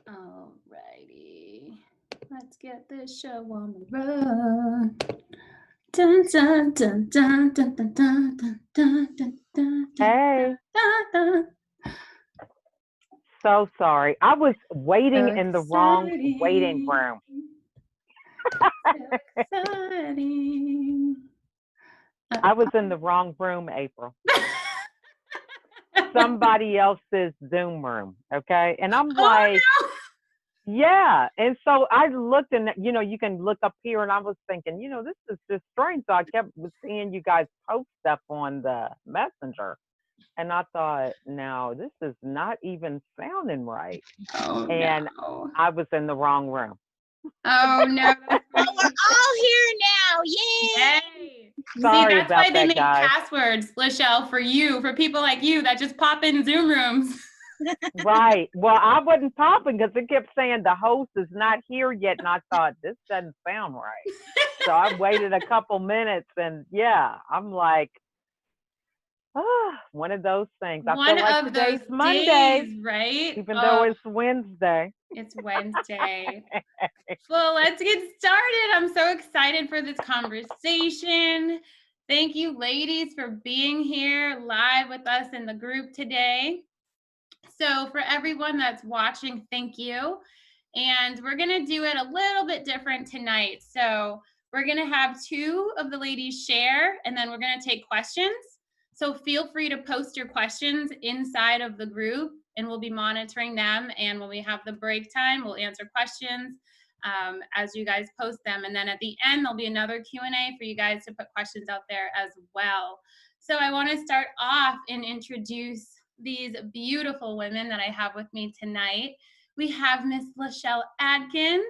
Alrighty. Let's get this show on the road. Dun, dun, dun, dun, dun, dun, dun, dun, dun, dun, dun, dun, Hey, dun, dun. so sorry. I was So waiting in the wrong waiting exciting. room. So exciting. I was in the wrong room, April. Somebody else's Zoom room. Okay. And I'm Oh like, yeah. And so I looked and, you can look up here and I was thinking, this is just strange. So I kept seeing you guys post stuff on the messenger. And I thought, no, this is not even sounding right. no. Oh And no. I was in the wrong room. Oh no, that's Oh, we're funny. all here now. Yay! Yay. See, Sorry that's why about they that, make guys. passwords, Lachelle, for you, for people like you that just pop in Zoom rooms. Right. Well, I wasn't popping because it kept saying the host is not here yet. And I thought, this doesn't sound right. So I waited a couple minutes and yeah, I'm like, one of those things. I One feel like of those today's Monday, days, right? even though Oh, it's Wednesday. it's Wednesday. Well, let's get started. I'm so excited for this conversation. Thank you, ladies, for being here live with us in the group today. So, for everyone that's watching, thank you. And we're going to do it a little bit different tonight. So, we're going to have two of the ladies share, and then we're going to take questions. So, feel free to post your questions inside of the group, and we'll be monitoring them. And when we have the break time, we'll answer questions as you guys post them. And then at the end, there'll be another Q&A for you guys to put questions out there as well. So, I want to start off and introduce these beautiful women that I have with me tonight. We have Miss Lachelle Adkins,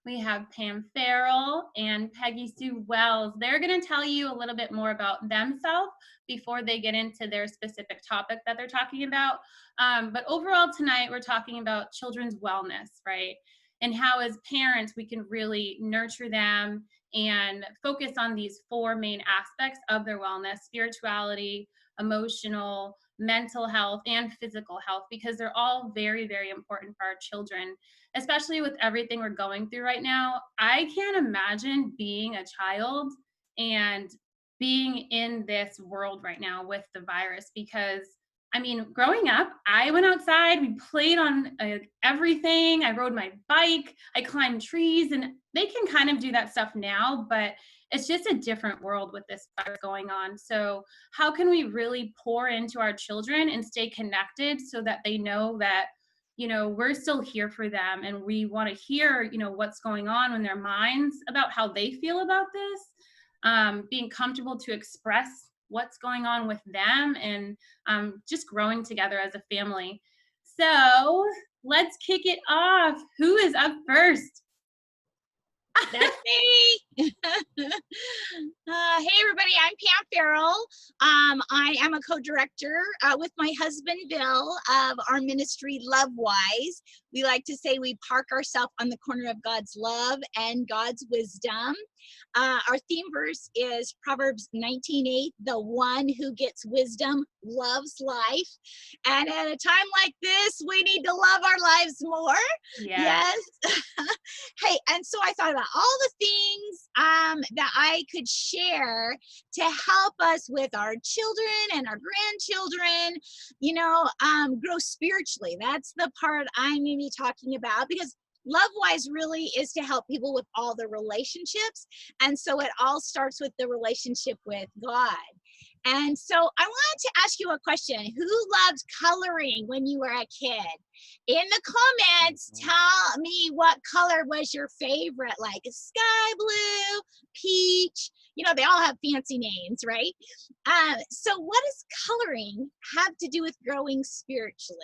we have Pam Farrell, and Peggy Sue Wells. They're going to tell you a little bit more about themselves before they get into their specific topic that they're talking about. But overall tonight, we're talking about children's wellness, right? And how as parents, we can really nurture them and focus on these four main aspects of their wellness: spirituality, emotional, mental health, and physical health, because they're all very, very important for our children, especially with everything we're going through right now. I can't imagine being a child and being in this world right now with the virus, because I mean, growing up, I went outside, we played on everything. I rode my bike, I climbed trees, and they can kind of do that stuff now, but it's just a different world with this virus going on. So, how can we really pour into our children and stay connected so that they know that, we're still here for them, and we want to hear, what's going on in their minds about how they feel about this, being comfortable to express what's going on with them, and just growing together as a family. So let's kick it off. Who is up first? That's me. Hey, everybody. I'm Pam Farrell. I am a co-director with my husband, Bill, of our ministry, Lovewise. We like to say we park ourselves on the corner of God's love and God's wisdom. Our theme verse is Proverbs 19:8. The one who gets wisdom loves life. And at a time like this, we need to love our lives more. Yes. Hey, and so I thought about all the things that I could share to help us with our children and our grandchildren, grow spiritually. That's the part I'm going to be talking about, because Lovewise really is to help people with all the relationships. And so it all starts with the relationship with God. And so I wanted to ask you a question. Who loved coloring when you were a kid? In the comments, tell me what color was your favorite, like sky blue, peach. They all have fancy names, right? So what does coloring have to do with growing spiritually?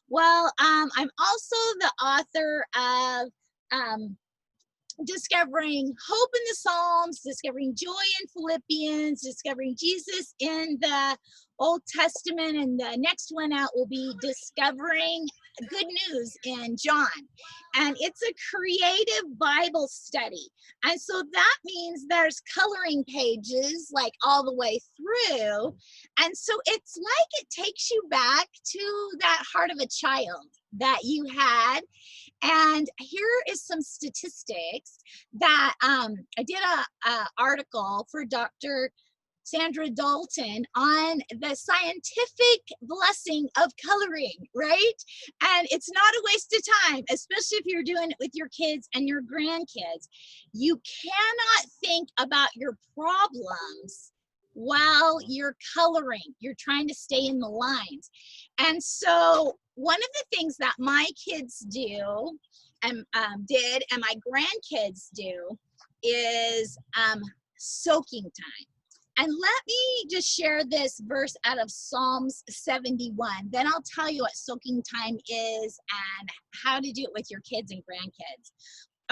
Well, I'm also the author of discovering hope in the Psalms, discovering joy in Philippians, discovering Jesus in the Old Testament, and the next one out will be discovering good news in John. And it's a creative Bible study. And so that means there's coloring pages like all the way through. And so it's like it takes you back to that heart of a child. that you had. And here is some statistics that I did a article for Dr. Sandra Dalton on the scientific blessing of coloring, right? And it's not a waste of time, especially if you're doing it with your kids and your grandkids. You cannot think about your problems while you're coloring. You're trying to stay in the lines. And so one of the things that my kids do and did and my grandkids do is soaking time. And let me just share this verse out of Psalms 71. Then I'll tell you what soaking time is and how to do it with your kids and grandkids.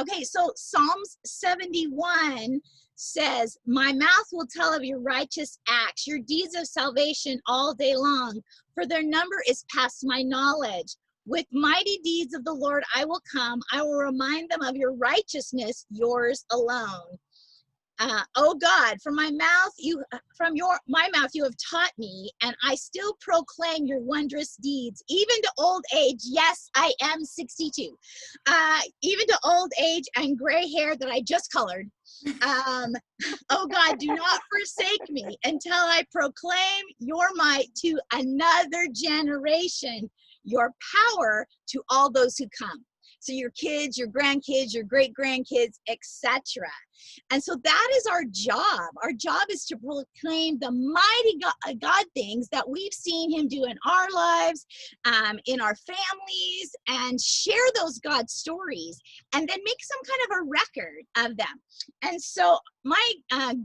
Okay, so Psalms 71 says, my mouth will tell of your righteous acts, your deeds of salvation all day long, for their number is past my knowledge. With mighty deeds of the Lord I will come. I will remind them of your righteousness, yours alone. Oh God, from my mouth you have taught me, and I still proclaim your wondrous deeds, even to old age. Yes, I am 62. Even to old age and gray hair that I just colored. Oh God, do not forsake me until I proclaim your might to another generation, your power to all those who come. So your kids, your grandkids, your great-grandkids, etc. And so that is our job. Our job is to proclaim the mighty God things that we've seen him do in our lives, in our families, and share those God stories, and then make some kind of a record of them. And so my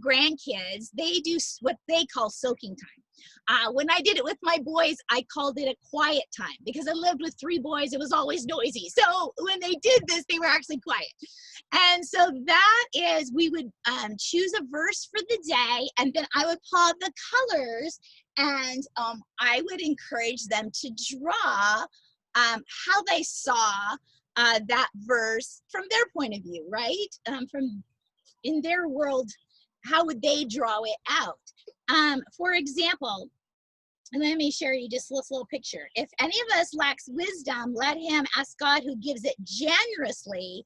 grandkids, they do what they call soaking time. When I did it with my boys, I called it a quiet time because I lived with 3 boys. It was always noisy. So when they did this, they were actually quiet. And so that is, we would choose a verse for the day, and then I would pull out the colors, and I would encourage them to draw how they saw that verse from their point of view, right? From in their world, how would they draw it out? For example, let me share you just this little picture. If any of us lacks wisdom, let him ask God, who gives it generously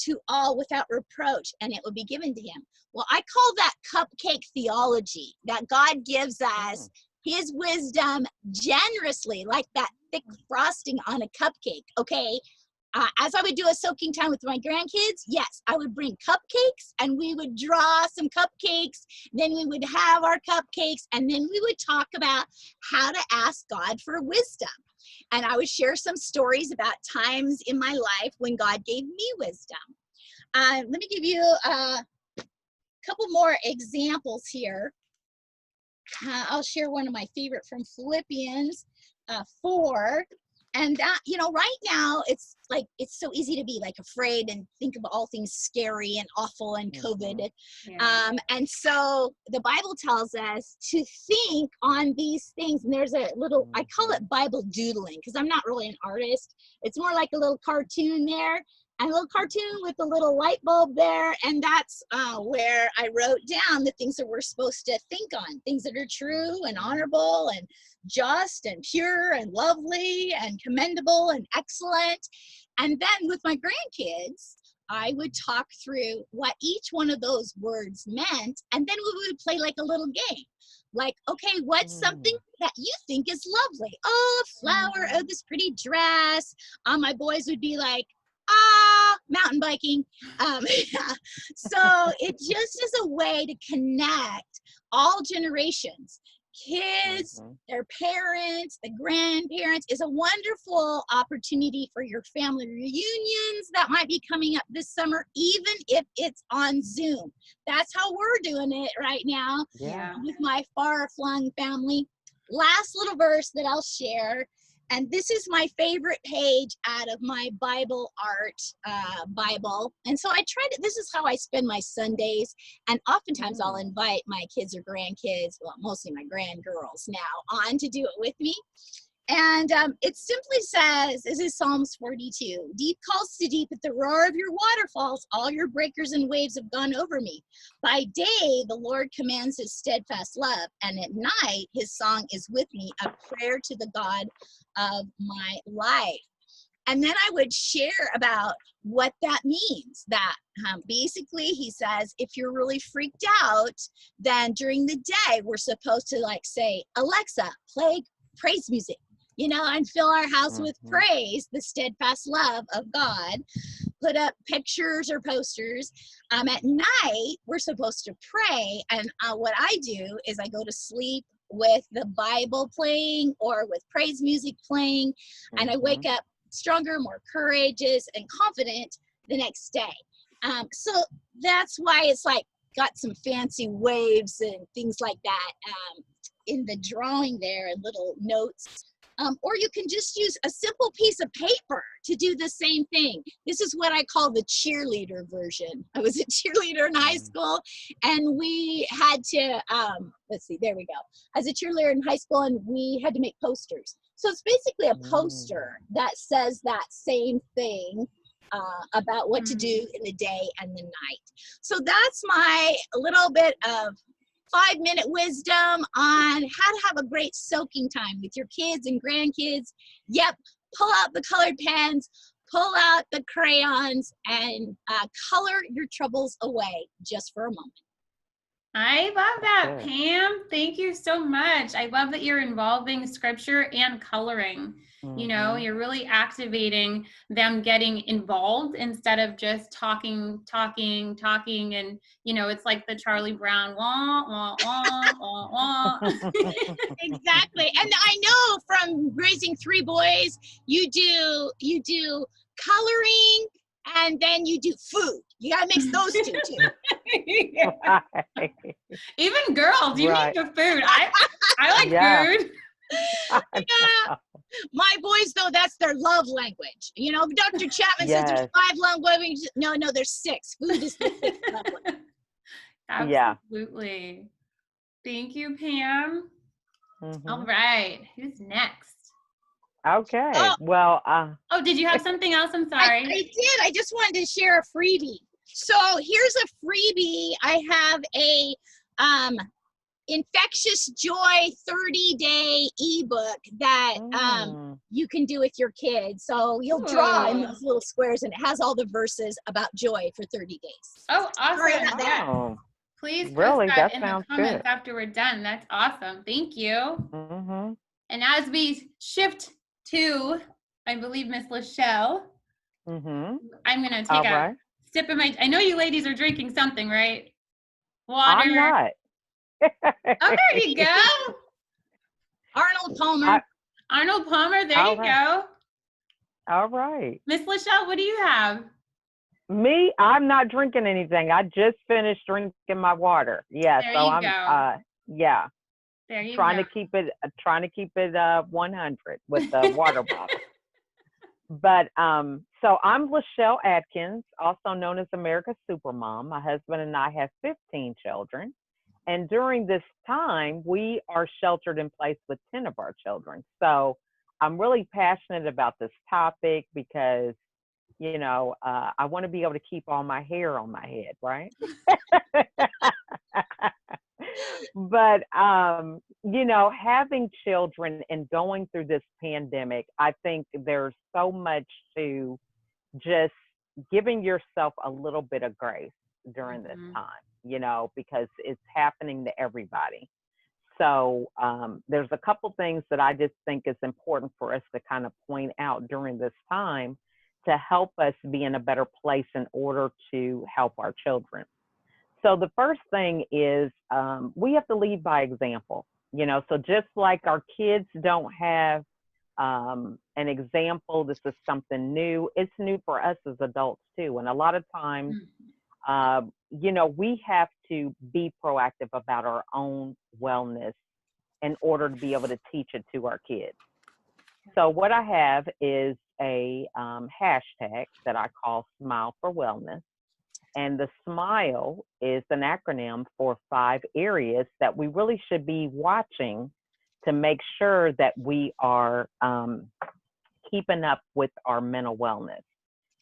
to all without reproach, and it will be given to him. Well, I call that cupcake theology, that God gives us his wisdom generously, like that thick frosting on a cupcake, okay? As I would do a soaking time with my grandkids, yes, I would bring cupcakes and we would draw some cupcakes. Then we would have our cupcakes, and then we would talk about how to ask God for wisdom. And I would share some stories about times in my life when God gave me wisdom. Let me give you a couple more examples here. I'll share one of my favorite from Philippians 4. And that, you know, right now it's like, it's so easy to be like afraid and think of all things scary and awful and COVID. Yeah. And so the Bible tells us to think on these things. And there's a little, I call it Bible doodling, because I'm not really an artist. It's more like a little cartoon there, and a little cartoon with a little light bulb there. And that's where I wrote down the things that we're supposed to think on, things that are true and honorable and just and pure and lovely and commendable and excellent. And then with my grandkids, I would talk through what each one of those words meant, and then we would play like a little game. Like, okay, what's something that you think is lovely? Oh, a flower. Oh, this pretty dress. My boys would be like, mountain biking. So it just is a way to connect all generations. Kids, their parents, the grandparents, is a wonderful opportunity for your family reunions that might be coming up this summer, even if it's on Zoom. That's how we're doing it right now with my far-flung family. Last little verse that I'll share, and this is my favorite page out of my Bible art Bible. And so I try to, this is how I spend my Sundays. And oftentimes I'll invite my kids or grandkids, well, mostly my grandgirls now, on to do it with me. And it simply says, this is Psalms 42, deep calls to deep at the roar of your waterfalls, all your breakers and waves have gone over me. By day, the Lord commands his steadfast love, and at night, his song is with me, a prayer to the God of my life. And then I would share about what that means. That basically, he says, if you're really freaked out, then during the day, we're supposed to like say, Alexa, play praise music, you know, and fill our house with praise, the steadfast love of God. Put up pictures or posters. At night, we're supposed to pray. And what I do is I go to sleep with the Bible playing or with praise music playing. And I wake up stronger, more courageous, and confident the next day. So that's why it's like got some fancy waves and things like that in the drawing there and little notes. Or you can just use a simple piece of paper to do the same thing. This is what I call the cheerleader version. I was a cheerleader in high school, and we had to, let's see, there we go. I was a cheerleader in high school, and we had to make posters. So it's basically a poster that says that same thing about what to do in the day and the night. So that's my little bit of 5-minute wisdom on how to have a great soaking time with your kids and grandkids. Yep, pull out the colored pens, pull out the crayons, and color your troubles away just for a moment. I love that, Pam. Thank you so much. I love that you're involving scripture and coloring. You know, you're really activating them getting involved instead of just talking. And, you know, it's like the Charlie Brown, wah, wah, wah, wah, wah. Exactly. And I know from raising 3 boys, you do coloring and then you do food. You got to mix those two too. Yeah. Even girls, you need the food. I like food. Yeah. My boys, though, that's their love language. You know, Dr. Chapman says there's 5 love languages. No, there's 6. Food is the 6th love language. Absolutely. Thank you, Pam. All right. Who's next? Okay. Oh, did you have something else? I'm sorry. I did. I just wanted to share a freebie. So here's a freebie. I have a Infectious Joy 30-day ebook that you can do with your kids. So you'll draw in those little squares, and it has all the verses about joy for 30 days. Oh, awesome. Sorry about that. Please post Really, that in the sounds comments good. after we're done. That's awesome. Thank you. And as we shift to, I believe, Miss Lachelle, I'm going to take a sip of I know you ladies are drinking something, right? Water. I'm not. Oh, there you go. Arnold Palmer. Arnold Palmer, there you go. All right. Miss Lachelle, what do you have? Me, I'm not drinking anything. I just finished drinking my water. Yeah, there so you I'm go. yeah. There you trying go. to keep it 100 with the water bottle. But so I'm Lachelle Atkins, also known as America's Supermom. My husband and I have 15 children. And during this time, we are sheltered in place with 10 of our children. So I'm really passionate about this topic because, you know, I want to be able to keep all my hair on my head, right? But, you know, having children and going through this pandemic, I think there's so much to just giving yourself a little bit of grace during this time, you know, because it's happening to everybody. So there's a couple things that I just think is important for us to kind of point out during this time to help us be in a better place in order to help our children. So the first thing is we have to lead by example, you know, so just like our kids don't have an example, this is something new, it's new for us as adults too. And a lot of times, you know, we have to be proactive about our own wellness in order to be able to teach it to our kids. So what I have is a hashtag that I call Smile for Wellness. And the SMILE is an acronym for 5 areas that we really should be watching to make sure that we are keeping up with our mental wellness.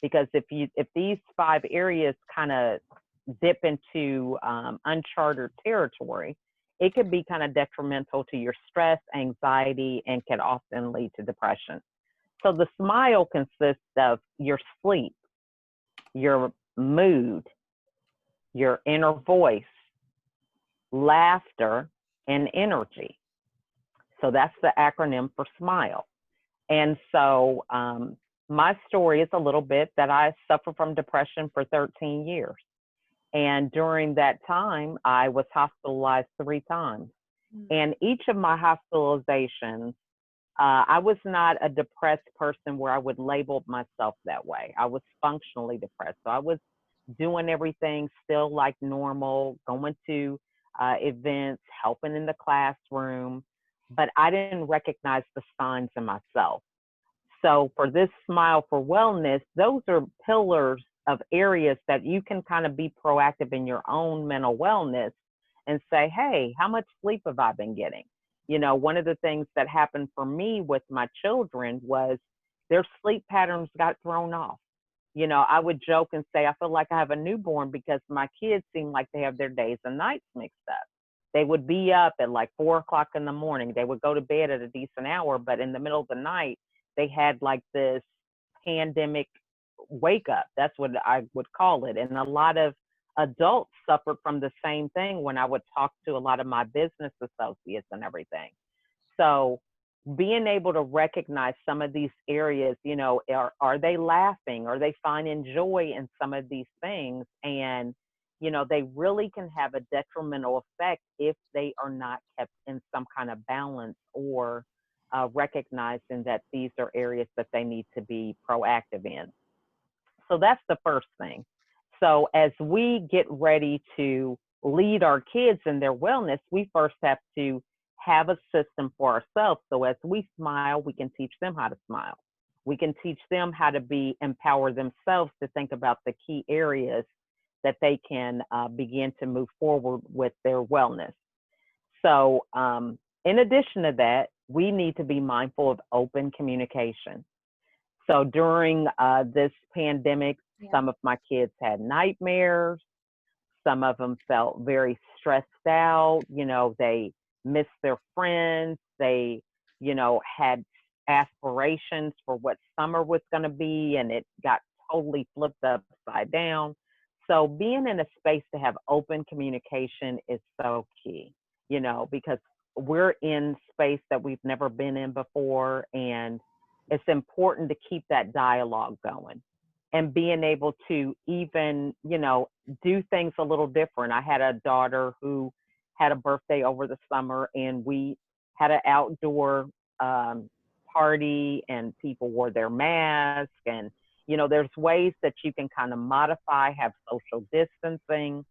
Because if these 5 areas kind of dip into uncharted territory, it could be kind of detrimental to your stress, anxiety, and can often lead to depression. So the smile consists of your sleep, your mood, your inner voice, laughter, and energy. So that's the acronym for SMILE. And so my story is a little bit that I suffered from depression for 13 years. And during that time, I was hospitalized 3 times. And each of my hospitalizations, I was not a depressed person where I would label myself that way. I was functionally depressed. So I was doing everything still like normal, going to events, helping in the classroom, but I didn't recognize the signs in myself. So for this Smile for Wellness, those are pillars of areas that you can kind of be proactive in your own mental wellness and say, hey, how much sleep have I been getting? You know, one of the things that happened for me with my children was their sleep patterns got thrown off. You know, I would joke and say, I feel like I have a newborn because my kids seem like they have their days and nights mixed up. They would be up at like 4 o'clock in the morning. They would go to bed at a decent hour, but in the middle of the night, they had like this pandemic wake up. That's what I would call it. And a lot of adults suffered from the same thing when I would talk to a lot of my business associates and everything. So being able to recognize some of these areas, you know, are they laughing? Are they finding joy in some of these things? And, you know, they really can have a detrimental effect if they are not kept in some kind of balance or recognizing that these are areas that they need to be proactive in. So that's the first thing. So as we get ready to lead our kids in their wellness, we first have to have a system for ourselves. So as we smile, we can teach them how to smile. We can teach them how to empower themselves to think about the key areas that they can begin to move forward with their wellness. So in addition to that, we need to be mindful of open communication. So during this pandemic, some of my kids had nightmares. Some of them felt very stressed out. You know, they missed their friends. They, you know, had aspirations for what summer was going to be, and it got totally flipped upside down. So being in a space to have open communication is so key, you know, because we're in space that we've never been in before, and it's important to keep that dialogue going and being able to even, you know, do things a little different. I had a daughter who had a birthday over the summer, and we had an outdoor party, and people wore their masks. And, you know, there's ways that you can kind of modify, have social distancing,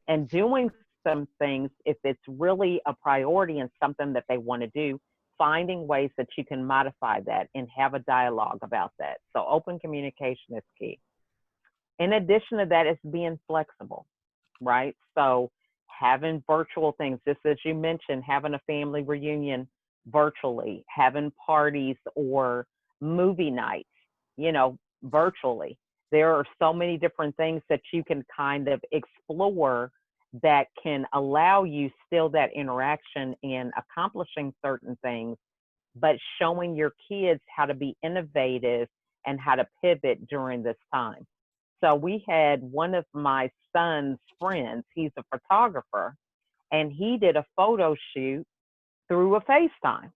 and doing some things if it's really a priority and something that they want to do, finding ways that you can modify that and have a dialogue about that. So open communication is key. In addition to that, it's being flexible, right? So having virtual things, just as you mentioned, having a family reunion virtually, having parties or movie nights, you know, virtually. There are so many different things that you can kind of explore that can allow you still that interaction in accomplishing certain things, but showing your kids how to be innovative and how to pivot during this time. So we had one of my son's friends, he's a photographer, and he did a photo shoot through a FaceTime.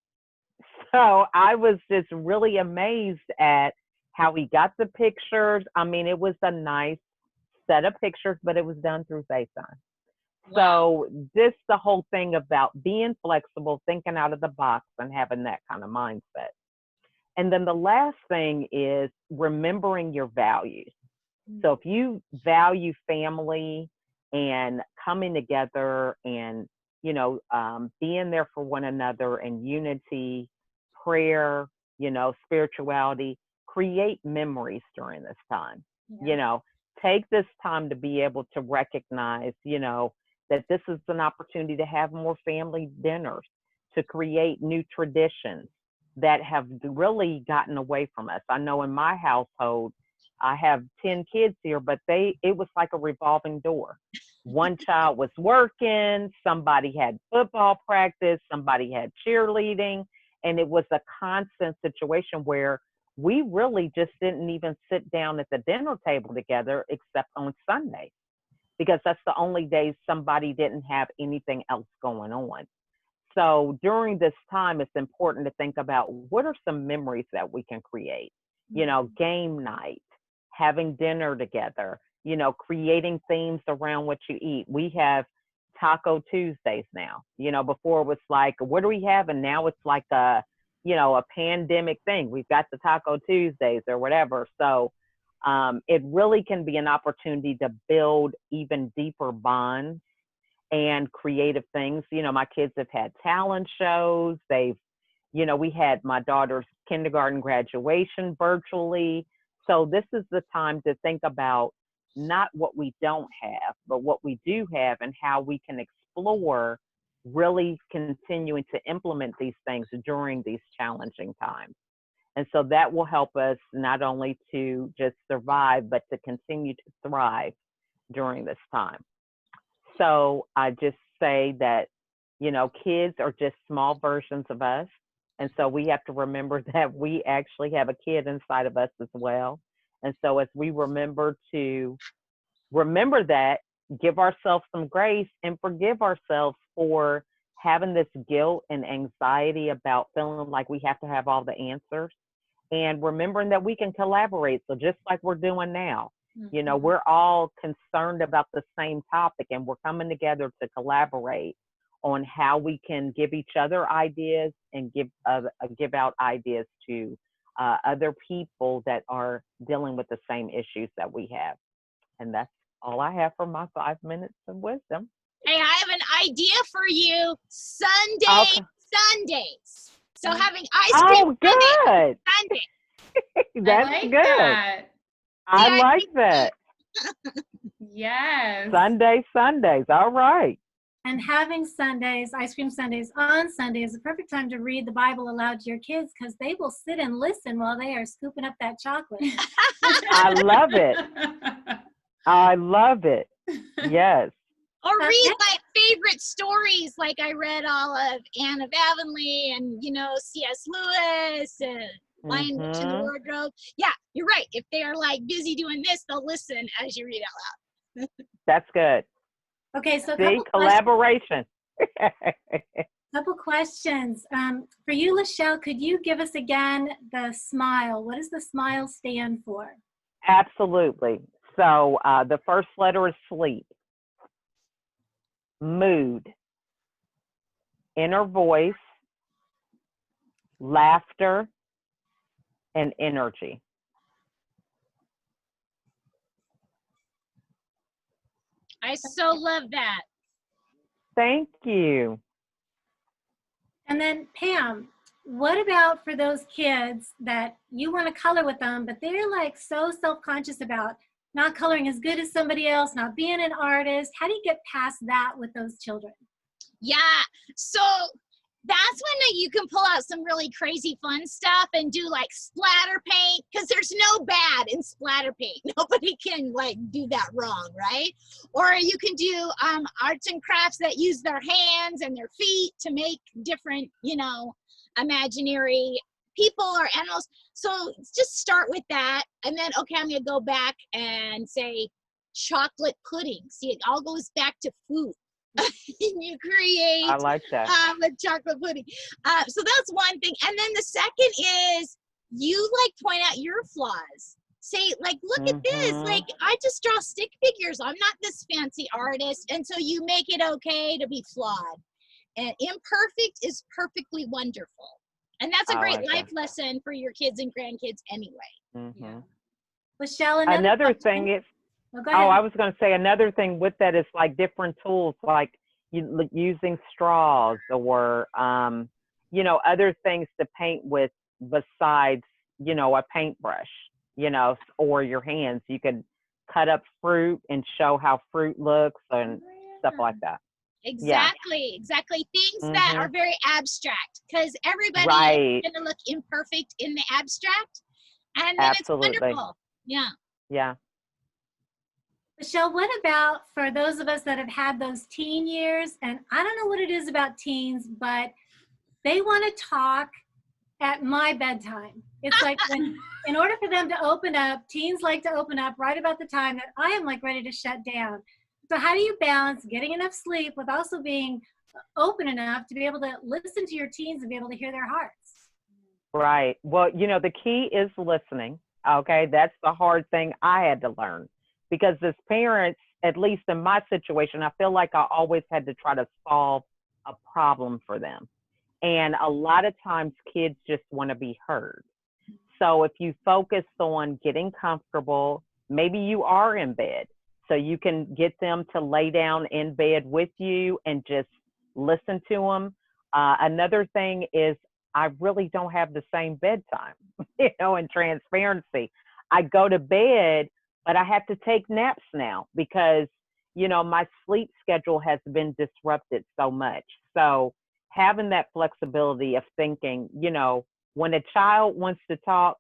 So I was just really amazed at how he got the pictures. I mean, it was a nice set of pictures, but it was done through FaceTime. Wow. So just the whole thing about being flexible, thinking out of the box, and having that kind of mindset. And then the last thing is remembering your values. So if you value family and coming together and, you know, being there for one another and unity, prayer, you know, spirituality, create memories during this time. Yeah. You know, take this time to be able to recognize, you know, that this is an opportunity to have more family dinners, to create new traditions that have really gotten away from us. I know in my household, I have 10 kids here, but it was like a revolving door. One child was working, somebody had football practice, somebody had cheerleading, and it was a constant situation where we really just didn't even sit down at the dinner table together except on Sunday, because that's the only days somebody didn't have anything else going on. So during this time, it's important to think about what are some memories that we can create. You know, game night, having dinner together, you know, creating themes around what you eat. We have Taco Tuesdays now. You know, before it was like, what do we have? And now it's like a, you know, a pandemic thing. We've got the Taco Tuesdays or whatever. So it really can be an opportunity to build even deeper bonds and creative things. You know, my kids have had talent shows. They've, you know, we had my daughter's kindergarten graduation virtually. So this is the time to think about not what we don't have, but what we do have and how we can explore really continuing to implement these things during these challenging times. And so that will help us not only to just survive, but to continue to thrive during this time. So I just say that, you know, kids are just small versions of us. And so we have to remember that we actually have a kid inside of us as well. And so as we remember that, give ourselves some grace and forgive ourselves for having this guilt and anxiety about feeling like we have to have all the answers, and remembering that we can collaborate. So just like we're doing now, you know, we're all concerned about the same topic, and we're coming together to collaborate on how we can give each other ideas and give out ideas to other people that are dealing with the same issues that we have. And that's all I have for my 5 minutes of wisdom. Hey, I have an idea for you. Sundays. So having ice cream. Oh, good. Sunday. That's I like good. That. I like that. Yes. Sundays. All right. And having Sundays, ice cream Sundays on Sunday is a perfect time to read the Bible aloud to your kids, because they will sit and listen while they are scooping up that chocolate. I love it. I love it. Yes. Or read my favorite stories, like I read all of Anne of Avonlea and, you know, C.S. Lewis and Lion Witch in the Wardrobe. Yeah, you're right. If they're like busy doing this, they'll listen as you read out loud. That's good. Okay, so See, collaboration. couple questions. For you, Lachelle, could you give us again the SMILE? What does the SMILE stand for? Absolutely. So the first letter is sleep, mood, inner voice, laughter, and energy. I so love that. Thank you. And then Pam, what about for those kids that you want to color with them, but they're like so self-conscious about not coloring as good as somebody else, not being an artist? How do you get past that with those children? Yeah, so that's when you can pull out some really crazy fun stuff and do like splatter paint, because there's no bad in splatter paint. Nobody can like do that wrong, right? Or you can do arts and crafts that use their hands and their feet to make different, you know, imaginary people or animals. So just start with that, and then okay, I'm gonna go back and say chocolate pudding. See, it all goes back to food. You create I like that. a chocolate pudding. So that's one thing. And then the second is you like point out your flaws. Say like, look at this. Like I just draw stick figures. I'm not this fancy artist. And so you make it okay to be flawed. And imperfect is perfectly wonderful. And that's a great life lesson for your kids and grandkids anyway. Yeah. Michelle, Another thing is, I was going to say another thing with that is like different tools, like using straws or, you know, other things to paint with besides, you know, a paintbrush, you know, or your hands. You could cut up fruit and show how fruit looks and stuff like that. Exactly, exactly. Things that are very abstract, because everybody is going to look imperfect in the abstract. And then it's wonderful. Yeah. Yeah. Michelle, what about for those of us that have had those teen years, and I don't know what it is about teens, but they want to talk at my bedtime. It's like in order for them to open up, teens like to open up right about the time that I am like ready to shut down. So how do you balance getting enough sleep with also being open enough to be able to listen to your teens and be able to hear their hearts? Right. Well, the key is listening. Okay. That's the hard thing I had to learn, because as parents, at least in my situation, I feel like I always had to try to solve a problem for them. And a lot of times kids just want to be heard. So if you focus on getting comfortable, maybe you are in bed, so you can get them to lay down in bed with you and just listen to them. Another thing is, I really don't have the same bedtime, in transparency. I go to bed, but I have to take naps now because, my sleep schedule has been disrupted so much. So having that flexibility of thinking, when a child wants to talk,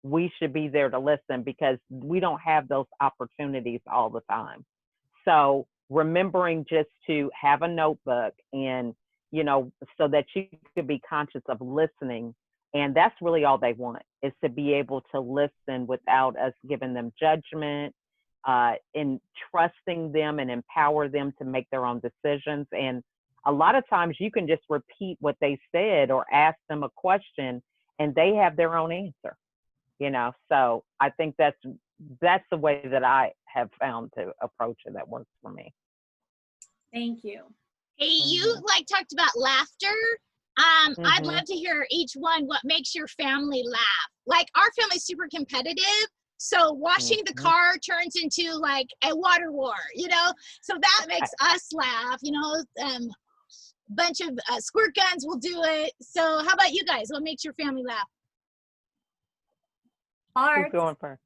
we should be there to listen, because we don't have those opportunities all the time. So remembering just to have a notebook and, so that you could be conscious of listening. And that's really all they want, is to be able to listen without us giving them judgment, in trusting them and empower them to make their own decisions. And a lot of times you can just repeat what they said or ask them a question and they have their own answer, So I think that's the way that I have found to approach it that works for me. Thank you. Hey, you talked about laughter. I'd love to hear each one, what makes your family laugh. Like, our family's super competitive. So washing the car turns into like a water war, so that makes us laugh, bunch of squirt guns will do it. So how about you guys? What makes your family laugh? Who's going first?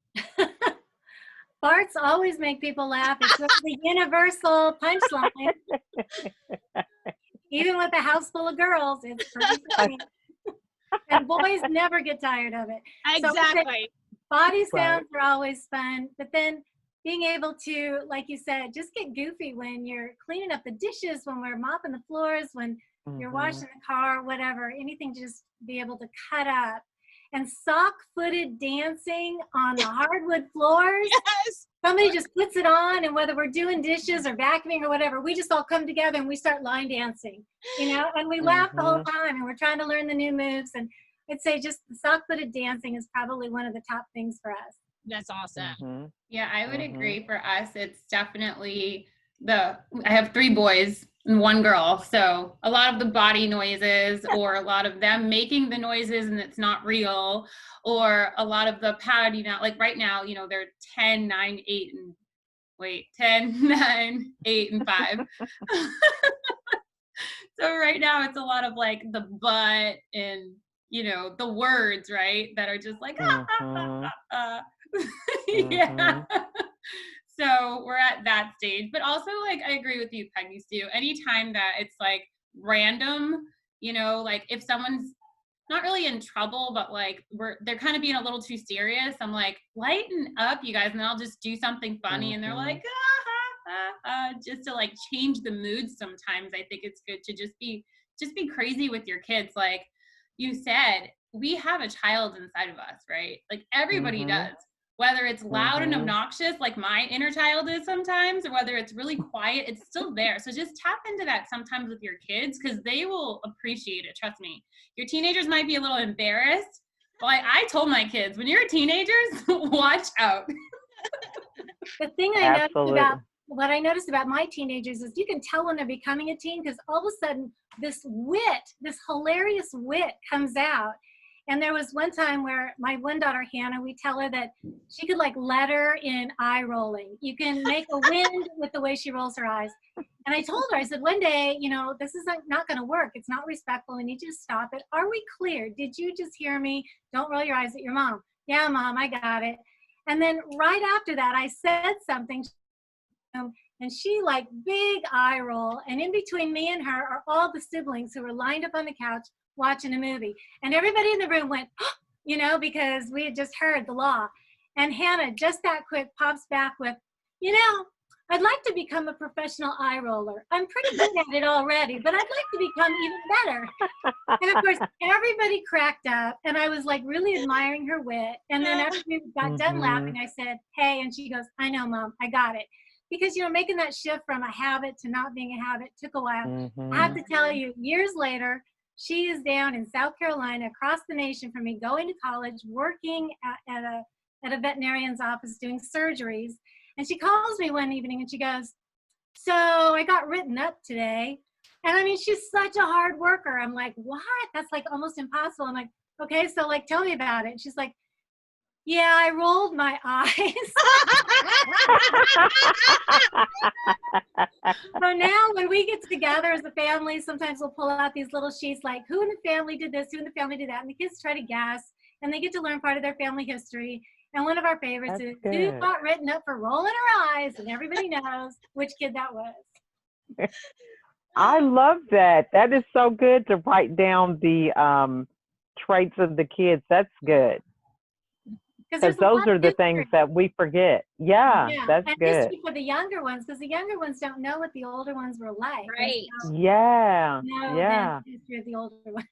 Farts always make people laugh. It's the universal punchline. Even with a house full of girls, it's pretty funny. And boys never get tired of it. Exactly. So body sounds are always fun, but then being able to, like you said, just get goofy when you're cleaning up the dishes, when we're mopping the floors, when you're washing the car, whatever, anything to just be able to cut up. And sock-footed dancing on the hardwood floors. Yes. Somebody just puts it on, and whether we're doing dishes or vacuuming or whatever, we just all come together and we start line dancing, and we laugh the whole time, and we're trying to learn the new Mm-hmm. moves. And I'd say just the sock-footed dancing is probably one of the top things for us. That's awesome. Yeah, I would agree. For us, it's definitely I have 3 boys and 1 girl. So a lot of the body noises, or a lot of them making the noises and it's not real, or a lot of the pouting out. Like right now, they're 10, 9, 8, and 10, 9, 8, and 5. So right now it's a lot of like the butt and, the words, right, that are just like, yeah. So we're at that stage, but also like, I agree with you, Peggy Sue. Anytime that it's like random, like if someone's not really in trouble, but like they're kind of being a little too serious, I'm like, lighten up, you guys, and I'll just do something funny, and they're like, just to like change the mood. Sometimes I think it's good to just be crazy with your kids. Like you said, we have a child inside of us, right? Like everybody does. Whether it's loud and obnoxious, like my inner child is sometimes, or whether it's really quiet, it's still there. So just tap into that sometimes with your kids, because they will appreciate it. Trust me. Your teenagers might be a little embarrassed. But I told my kids, when you're teenagers, watch out. The thing what I noticed about my teenagers is you can tell when they're becoming a teen, because all of a sudden this hilarious wit comes out. And there was one time where my one daughter, Hannah, we tell her that she could like letter in eye rolling. You can make a wind with the way she rolls her eyes. And I told her, I said, one day, this is not going to work. It's not respectful. I need you to stop it. Are we clear? Did you just hear me? Don't roll your eyes at your mom. Yeah, Mom, I got it. And then right after that, I said something. And she like big eye roll. And in between me and her are all the siblings who were lined up on the couch watching a movie. And everybody in the room went, because we had just heard the law. And Hannah, just that quick, pops back with, I'd like to become a professional eye roller. I'm pretty good at it already, but I'd like to become even better. And of course, everybody cracked up, and I was like really admiring her wit. And then after we got done laughing, I said, hey, and she goes, I know, Mom, I got it. Because, you know, making that shift from a habit to not being a habit took a while. I have to tell you, years later, she is down in South Carolina, across the nation from me, going to college, working at a veterinarian's office doing surgeries. And she calls me one evening and she goes, so I got written up today. And I mean, she's such a hard worker. I'm like, what? That's like almost impossible. I'm like, okay, so like, tell me about it. And she's like, yeah, I rolled my eyes. So now when we get together as a family, sometimes we'll pull out these little sheets like, who in the family did this, who in the family did that, and the kids try to guess, and they get to learn part of their family history. And one of our favorites is, who got written up for rolling her eyes, and everybody knows which kid that was. I love that. That is so good to write down the traits of the kids. That's good. Because those are the things that we forget. Yeah, that's and good. For the younger ones, because the younger ones don't know what the older ones were like. Right. Yeah. The history of the older ones.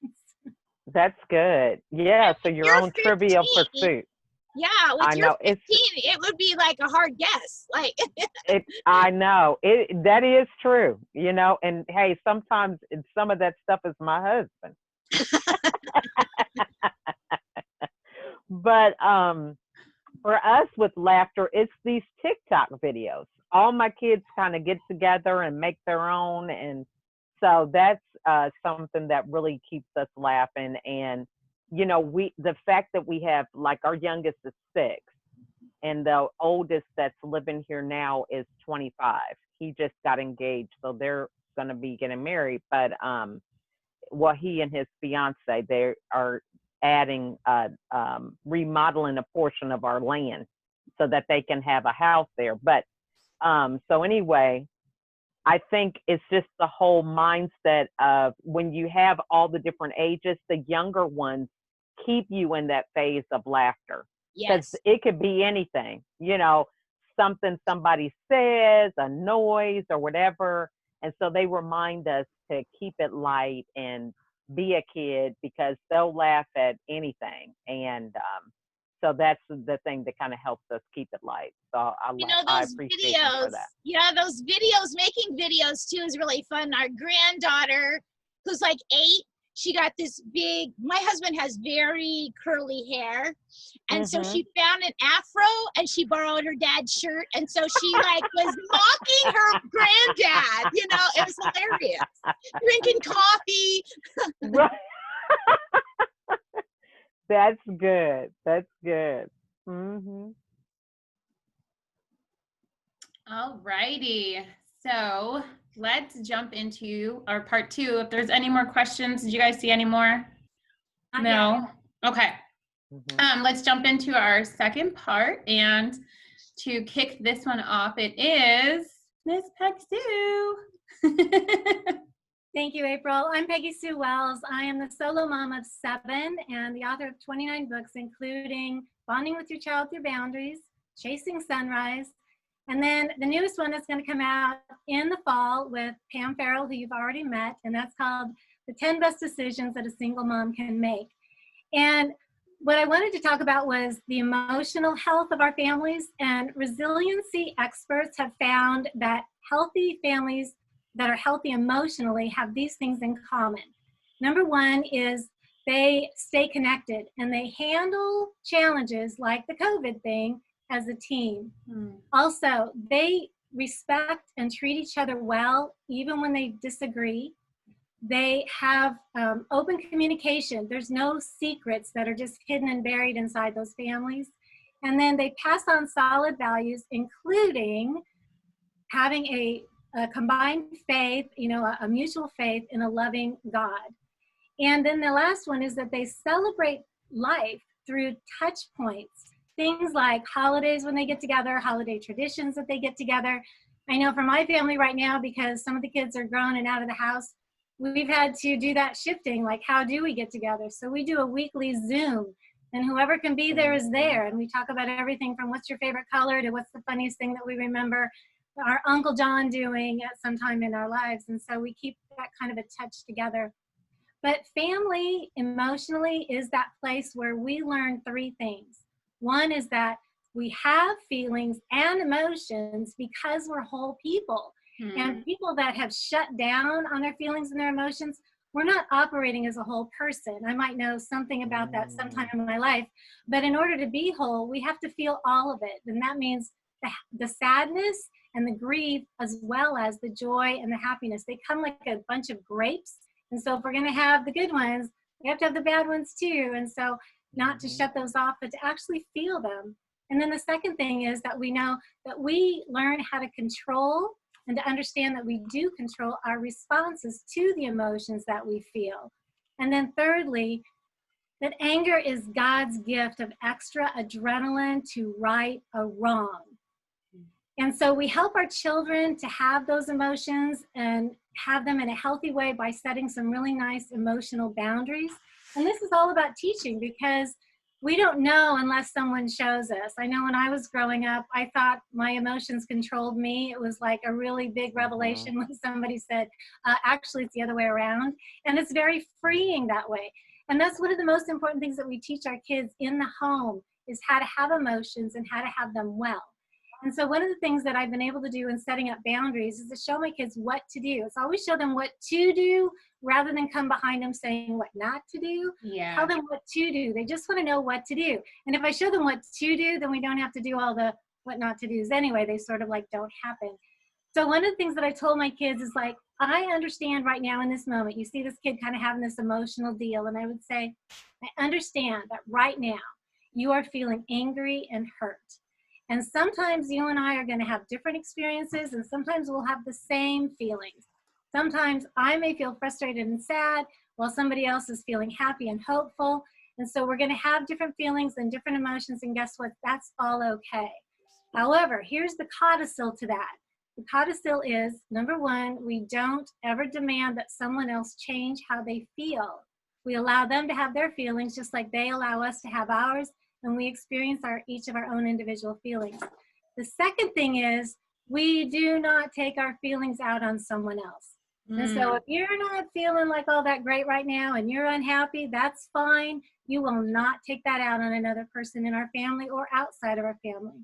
That's good. Yeah. So your own 15, Trivial Pursuit. Yeah, with your 15, it would be like a hard guess. Like I know that is true. You know, and hey, sometimes some of that stuff is my husband. But for us with laughter, it's these TikTok videos. All my kids kind of get together and make their own, and so that's something that really keeps us laughing. And you know, the fact that we have, like, our youngest is 6, and the oldest that's living here now is 25. He just got engaged, so they're going to be getting married. But he and his fiance, they are adding remodeling a portion of our land so that they can have a house there. But so anyway, I think it's just the whole mindset of when you have all the different ages, the younger ones keep you in that phase of laughter. yes, it could be anything, you know, something somebody says, a noise or whatever, and so they remind us to keep it light and be a kid, because they'll laugh at anything. And so that's the thing that kind of helps us keep it light. So I appreciate you for that. Yeah, those videos, making videos too is really fun. Our granddaughter, who's like 8, she got this big, my husband has very curly hair. And so she found an afro and she borrowed her dad's shirt. And so she like was mocking her granddad, you know, it was hilarious. Drinking coffee. Right. That's good. That's good. All righty. So let's jump into our part 2. If there's any more questions, did you guys see any more? No? Okay. Let's jump into our second part. And to kick this one off, it is Miss Peg Sue. Thank you, April. I'm Peggy Sue Wells. I am the solo mom of 7 and the author of 29 books, including Bonding with Your Child Through Boundaries, Chasing Sunrise, and then the newest one that's going to come out in the fall with Pam Farrell, who you've already met, and that's called The 10 Best Decisions That a Single Mom Can Make. And what I wanted to talk about was the emotional health of our families, and resiliency experts have found that healthy families that are healthy emotionally have these things in common. Number one is they stay connected and they handle challenges like the COVID thing as a team. Also, they respect and treat each other well, even when they disagree. They have open communication. There's no secrets that are just hidden and buried inside those families. And then they pass on solid values, including having a combined faith, you know, a mutual faith in a loving God. And then the last one is that they celebrate life through touch points. Things like holidays when they get together, holiday traditions that they get together. I know for my family right now, because some of the kids are grown and out of the house, we've had to do that shifting, like how do we get together? So we do a weekly Zoom, and whoever can be there is there. And we talk about everything from what's your favorite color to what's the funniest thing that we remember our Uncle John doing at some time in our lives. And so we keep that kind of a touch together. But family emotionally is that place where we learn three things. One is that we have feelings and emotions because we're whole people. And people that have shut down on their feelings and their emotions, we're not operating as a whole person. I might know something about that sometime in my life, but in order to be whole, we have to feel all of it. And that means the sadness and the grief, as well as the joy and the happiness. They come like a bunch of grapes. And so if we're going to have the good ones, we have to have the bad ones too. And so not to shut those off, but to actually feel them. And then the second thing is that we know that we learn how to control and to understand that we do control our responses to the emotions that we feel. And then thirdly, that anger is God's gift of extra adrenaline to right a wrong. And so we help our children to have those emotions and have them in a healthy way by setting some really nice emotional boundaries. And this is all about teaching, because we don't know unless someone shows us. I know when I was growing up, I thought my emotions controlled me. It was like a really big revelation when somebody said, actually, it's the other way around. And it's very freeing that way. And that's one of the most important things that we teach our kids in the home, is how to have emotions and how to have them well. And so one of the things that I've been able to do in setting up boundaries is to show my kids what to do. It's always show them what to do rather than come behind them saying what not to do. Yeah. Tell them what to do. They just want to know what to do. And if I show them what to do, then we don't have to do all the what not to do's anyway. They sort of like don't happen. So one of the things that I told my kids is like, I understand right now in this moment, you see this kid kind of having this emotional deal. And I would say, I understand that right now you are feeling angry and hurt. And sometimes you and I are going to have different experiences, and sometimes we'll have the same feelings. Sometimes I may feel frustrated and sad while somebody else is feeling happy and hopeful. And so we're going to have different feelings and different emotions, and guess what? That's all okay. However, here's the codicil to that. The codicil is, number one, we don't ever demand that someone else change how they feel. We allow them to have their feelings just like they allow us to have ours, and we experience each of our own individual feelings. The second thing is, we do not take our feelings out on someone else. And so if you're not feeling like all that great right now and you're unhappy, that's fine. You will not take that out on another person in our family or outside of our family.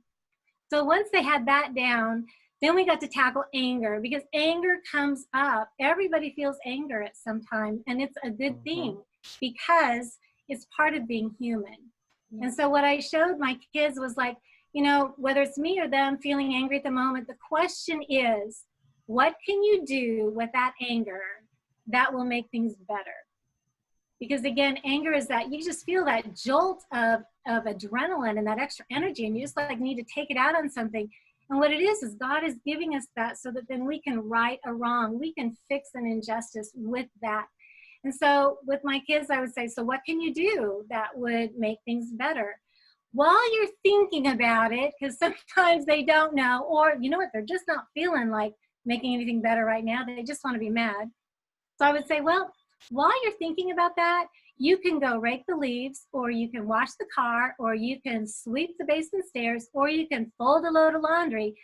So once they had that down, then we got to tackle anger, because anger comes up. Everybody feels anger at some time, and it's a good thing because it's part of being human. And so what I showed my kids was like, you know, whether it's me or them feeling angry at the moment, the question is, what can you do with that anger that will make things better? Because again, anger is that you just feel that jolt of adrenaline and that extra energy, and you just like need to take it out on something. And what it is God is giving us that so that then we can right a wrong. We can fix an injustice with that. And so with my kids, I would say, so what can you do that would make things better? While you're thinking about it, because sometimes they don't know, or you know what, they're just not feeling like making anything better right now. They just want to be mad. So I would say, well, while you're thinking about that, you can go rake the leaves, or you can wash the car, or you can sweep the basement stairs, or you can fold a load of laundry.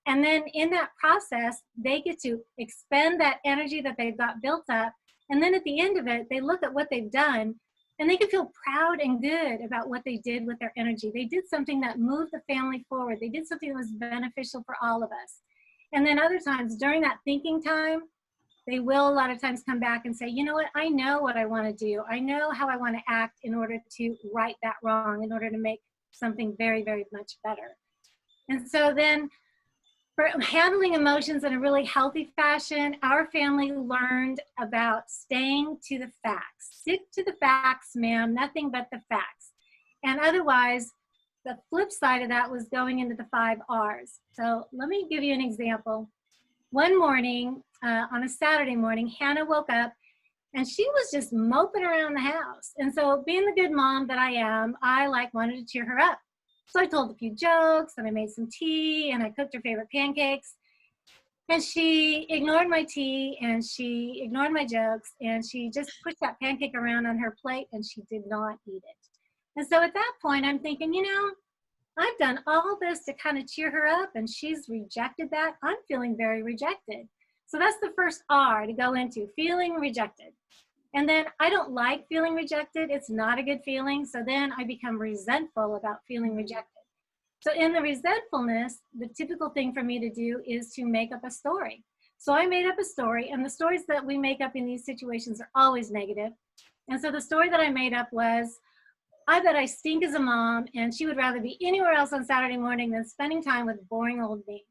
And then in that process, they get to expend that energy that they've got built up. And then at the end of it, they look at what they've done, and they can feel proud and good about what they did with their energy. They did something that moved the family forward. They did something that was beneficial for all of us. And then other times during that thinking time, they will a lot of times come back and say, you know what, I know what I want to do. I know how I want to act in order to right that wrong, in order to make something very, very much better. And so then for handling emotions in a really healthy fashion, our family learned about staying to the facts. Stick to the facts, ma'am, nothing but the facts. And otherwise, the flip side of that was going into the 5 R's. So let me give you an example. One morning, on a Saturday morning, Hannah woke up and she was just moping around the house. And so being the good mom that I am, I wanted to cheer her up. So I told a few jokes, and I made some tea, and I cooked her favorite pancakes. And she ignored my tea, and she ignored my jokes, and she just pushed that pancake around on her plate, and she did not eat it. And so at that point, I'm thinking, you know, I've done all this to kind of cheer her up, and she's rejected that. I'm feeling very rejected. So that's the first R to go into, feeling rejected. And then I don't like feeling rejected. It's not a good feeling. So then I become resentful about feeling rejected. So in the resentfulness, the typical thing for me to do is to make up a story. So I made up a story, and the stories that we make up in these situations are always negative. And so the story that I made up was, I bet I stink as a mom, and she would rather be anywhere else on Saturday morning than spending time with boring old me.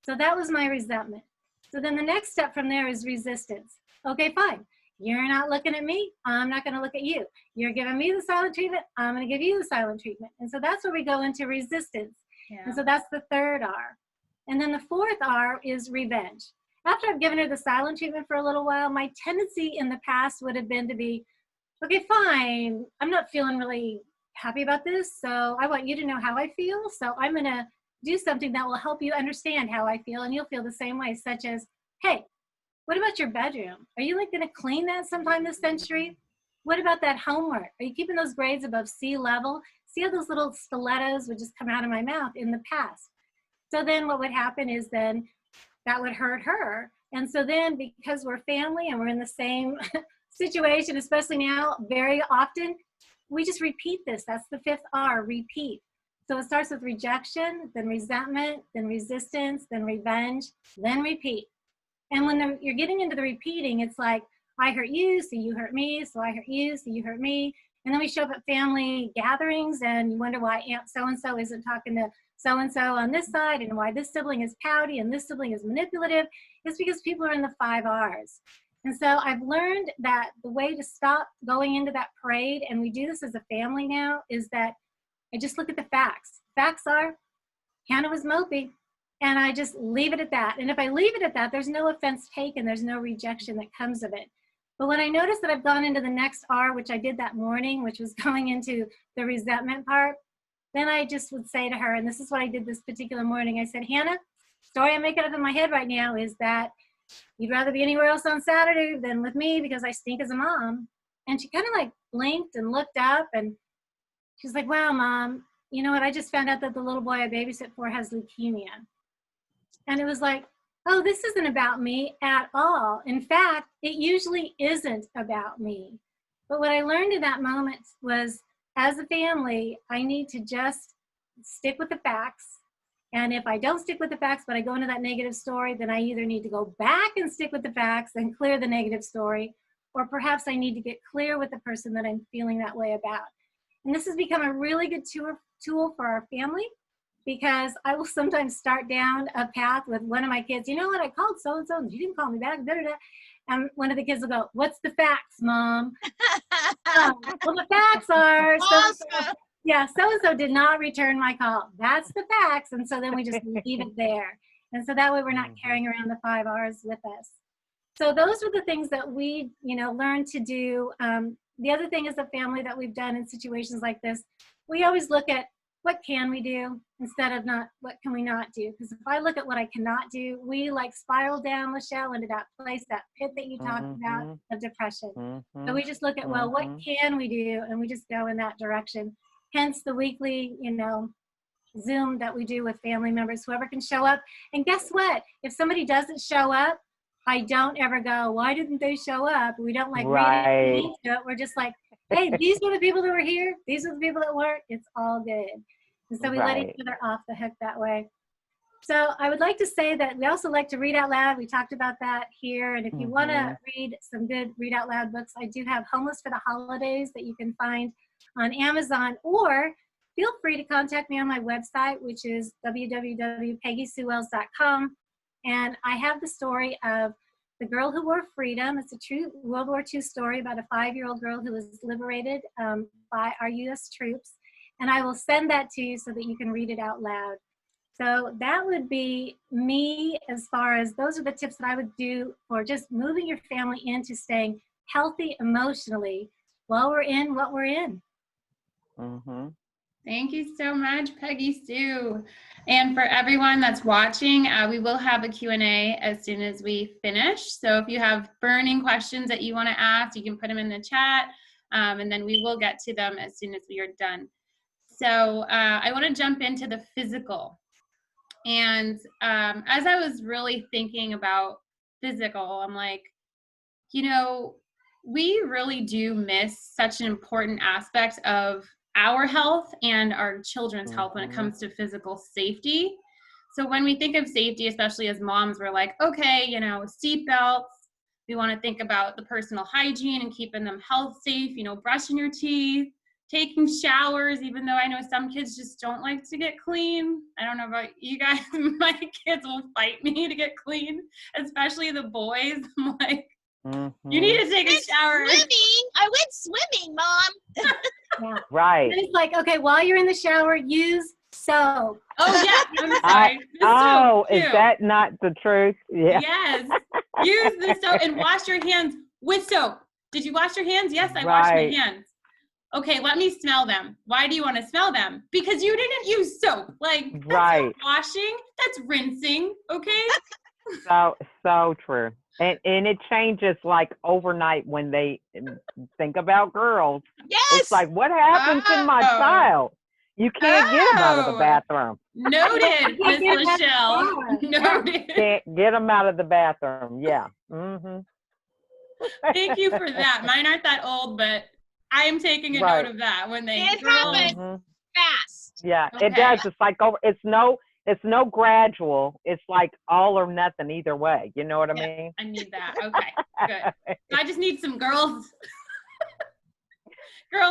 So that was my resentment. So then the next step from there is resistance. Okay, fine. You're not looking at me. I'm not going to look at you. You're giving me the silent treatment. I'm going to give you the silent treatment. And so that's where we go into resistance. Yeah. And so that's the third R. And then the fourth R is revenge. After I've given her the silent treatment for a little while, my tendency in the past would have been to be, okay, fine. I'm not feeling really happy about this. So I want you to know how I feel. So I'm going to do something that will help you understand how I feel. And you'll feel the same way, such as, hey, what about your bedroom? Are you like going to clean that sometime this century? What about that homework? Are you keeping those grades above sea level? See how those little stilettos would just come out of my mouth in the past. So then what would happen is then that would hurt her. And so then because we're family and we're in the same situation, especially now, very often, we just repeat this. That's the fifth R, repeat. So it starts with rejection, then resentment, then resistance, then revenge, then repeat. And when you're getting into the repeating, it's like, I hurt you, so you hurt me, so I hurt you, so you hurt me. And then we show up at family gatherings and you wonder why Aunt so-and-so isn't talking to so-and-so on this side and why this sibling is pouty and this sibling is manipulative. It's because people are in the 5 R's. And so I've learned that the way to stop going into that parade, and we do this as a family now, is that I just look at the facts. Facts are, Hannah was mopey. And I just leave it at that. And if I leave it at that, there's no offense taken. There's no rejection that comes of it. But when I notice that I've gone into the next R, which I did that morning, which was going into the resentment part, then I just would say to her, and this is what I did this particular morning, I said, Hannah, story I'm making up in my head right now is that you'd rather be anywhere else on Saturday than with me because I stink as a mom. And she kind of like blinked and looked up and she's like, wow, Mom, you know what? I just found out that the little boy I babysit for has leukemia. And it was like, oh, this isn't about me at all. In fact, it usually isn't about me. But what I learned in that moment was, as a family, I need to just stick with the facts. And if I don't stick with the facts, but I go into that negative story, then I either need to go back and stick with the facts and clear the negative story, or perhaps I need to get clear with the person that I'm feeling that way about. And this has become a really good tool for our family, because I will sometimes start down a path with one of my kids. You know what? I called so-and-so and you didn't call me back. Da, da, da. And one of the kids will go, what's the facts, Mom? Well, the facts are, Awesome. so-and-so did not return my call. That's the facts. And so then we just leave it there. And so that way we're not carrying around the 5 R's with us. So those were the things that we, learned to do. The other thing as a family that we've done in situations like this, we always look at what can we do instead of not what can we not do. Because if I look at what I cannot do, we like spiral down, Lachelle, into that place, that pit that you talked about of depression. So we just look at, well, what can we do? And we just go in that direction. Hence the weekly, Zoom that we do with family members, whoever can show up. And guess what? If somebody doesn't show up, I don't ever go, why didn't they show up? We don't like read into it. We're just like, hey, these were the people that were here. These are the people that weren't. It's all good. And so we let each other off the hook that way. So I would like to say that we also like to read out loud. We talked about that here. And if you want to read some good read out loud books, I do have Homeless for the Holidays that you can find on Amazon, or feel free to contact me on my website, which is www.peggysuewells.com. And I have the story of The Girl Who Wore Freedom. It's a true World War II story about a 5-year-old girl who was liberated by our U.S. troops. And I will send that to you so that you can read it out loud. So that would be me, as far as those are the tips that I would do for just moving your family into staying healthy emotionally while we're in what we're in. Thank you so much, Peggy Sue. And for everyone that's watching, we will have a Q&A as soon as we finish. So if you have burning questions that you want to ask, you can put them in the chat, and then we will get to them as soon as we are done. So I want to jump into the physical. And as I was really thinking about physical, I'm like, you know, we really do miss such an important aspect of our health and our children's health when it Mhm. comes to physical safety. So when we think of safety, especially as moms, we're like, okay, you know, seat belts. We want to think about the personal hygiene and keeping them health safe, you know, brushing your teeth, taking showers, even though I know some kids just don't like to get clean. I don't know about you guys. My kids will fight me to get clean, especially the boys. I'm like, you need Mhm. to take a shower. Swimming. I went swimming, Mom. Yeah. Right. And it's like, okay, while you're in the shower, use soap. Oh yeah, I'm sorry. The Oh, soap, is too. that not the truth? Yeah. Yes. Use the soap and wash your hands with soap. Did you wash your hands? Yes, I washed my Right. hands. Okay, let me smell them. Why do you want to smell them? Because you didn't use soap. Like, that's Right. not washing, that's rinsing, okay? So true. And it changes like overnight when they think about girls. Yes. It's like, what happened to my Oh. child? You can't get them out of the Oh. bathroom. Noted, Miss get them out of the Lachelle. shower. Noted. Can't get them out of the bathroom. Yeah. Mm-hmm. Thank you for that. Mine aren't that old, but I am taking a Right. note of that when they It girls. happens. Mhm. Fast. Yeah, Okay. it does. It's like over. It's no gradual. It's like all or nothing either way. You know what I Yeah. mean? I need that. Okay, good. So I just need some girls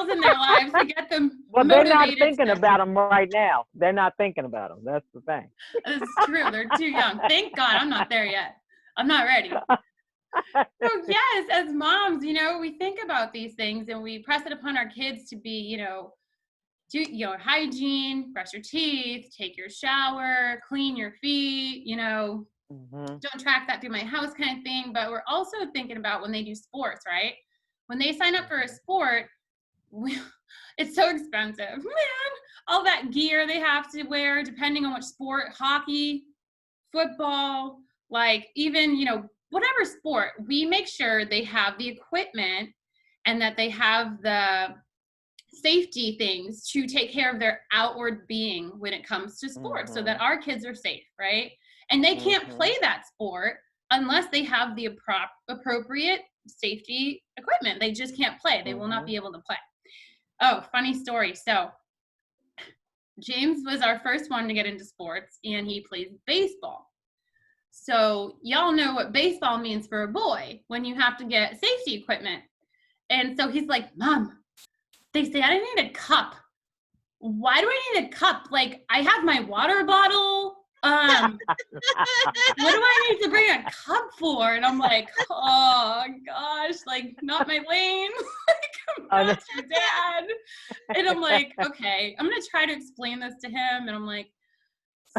in their lives to get them Well, they're not motivated. thinking about them right now. They're not thinking about them. That's the thing. This is true. They're too young. Thank God I'm not there yet. I'm not ready. So yes, as moms, you know, we think about these things and we press it upon our kids to be, you know, do hygiene, brush your teeth, take your shower, clean your feet, you know, Mhm. don't track that through my house kind of thing. But we're also thinking about when they do sports, right? When they sign up for a sport, it's so expensive, man. All that gear they have to wear, depending on which sport, hockey, football, like even, you know, whatever sport, we make sure they have the equipment and that they have the safety things to take care of their outward being when it comes to sports so that our kids are safe, right? And they can't play that sport unless they have the appropriate safety equipment. They just can't play. They will not be able to play. Oh, funny story. So James was our first one to get into sports and he plays baseball. So y'all know what baseball means for a boy when you have to get safety equipment. And so he's like, Mom, they say I need a cup. Why do I need a cup? Like, I have my water bottle. What do I need to bring a cup for? And I'm like, oh gosh, like not my lane. Like, I'm not your dad. And I'm like, okay, I'm gonna try to explain this to him. And I'm like,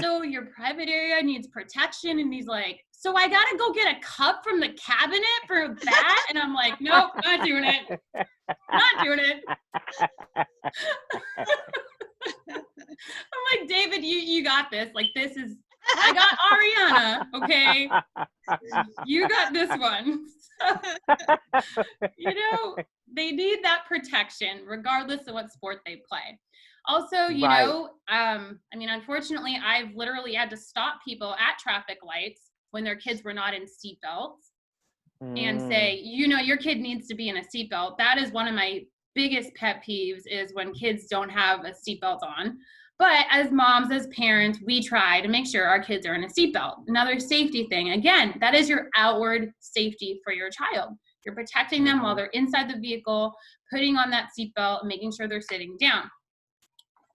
so your private area needs protection. And he's like, so I gotta go get a cup from the cabinet for a bat? And I'm like, nope, not doing it. Not doing it. I'm like, David, you got this. Like, this is, I got Ariana, okay? You got this one. So, you know, they need that protection regardless of what sport they play. Also, you Right. know, I mean, unfortunately, I've literally had to stop people at traffic lights when their kids were not in seatbelts and say, you know, your kid needs to be in a seatbelt. That is one of my biggest pet peeves is when kids don't have a seatbelt on. But as moms, as parents, we try to make sure our kids are in a seatbelt. Another safety thing, again, that is your outward safety for your child. You're protecting them while they're inside the vehicle, putting on that seatbelt, and making sure they're sitting down.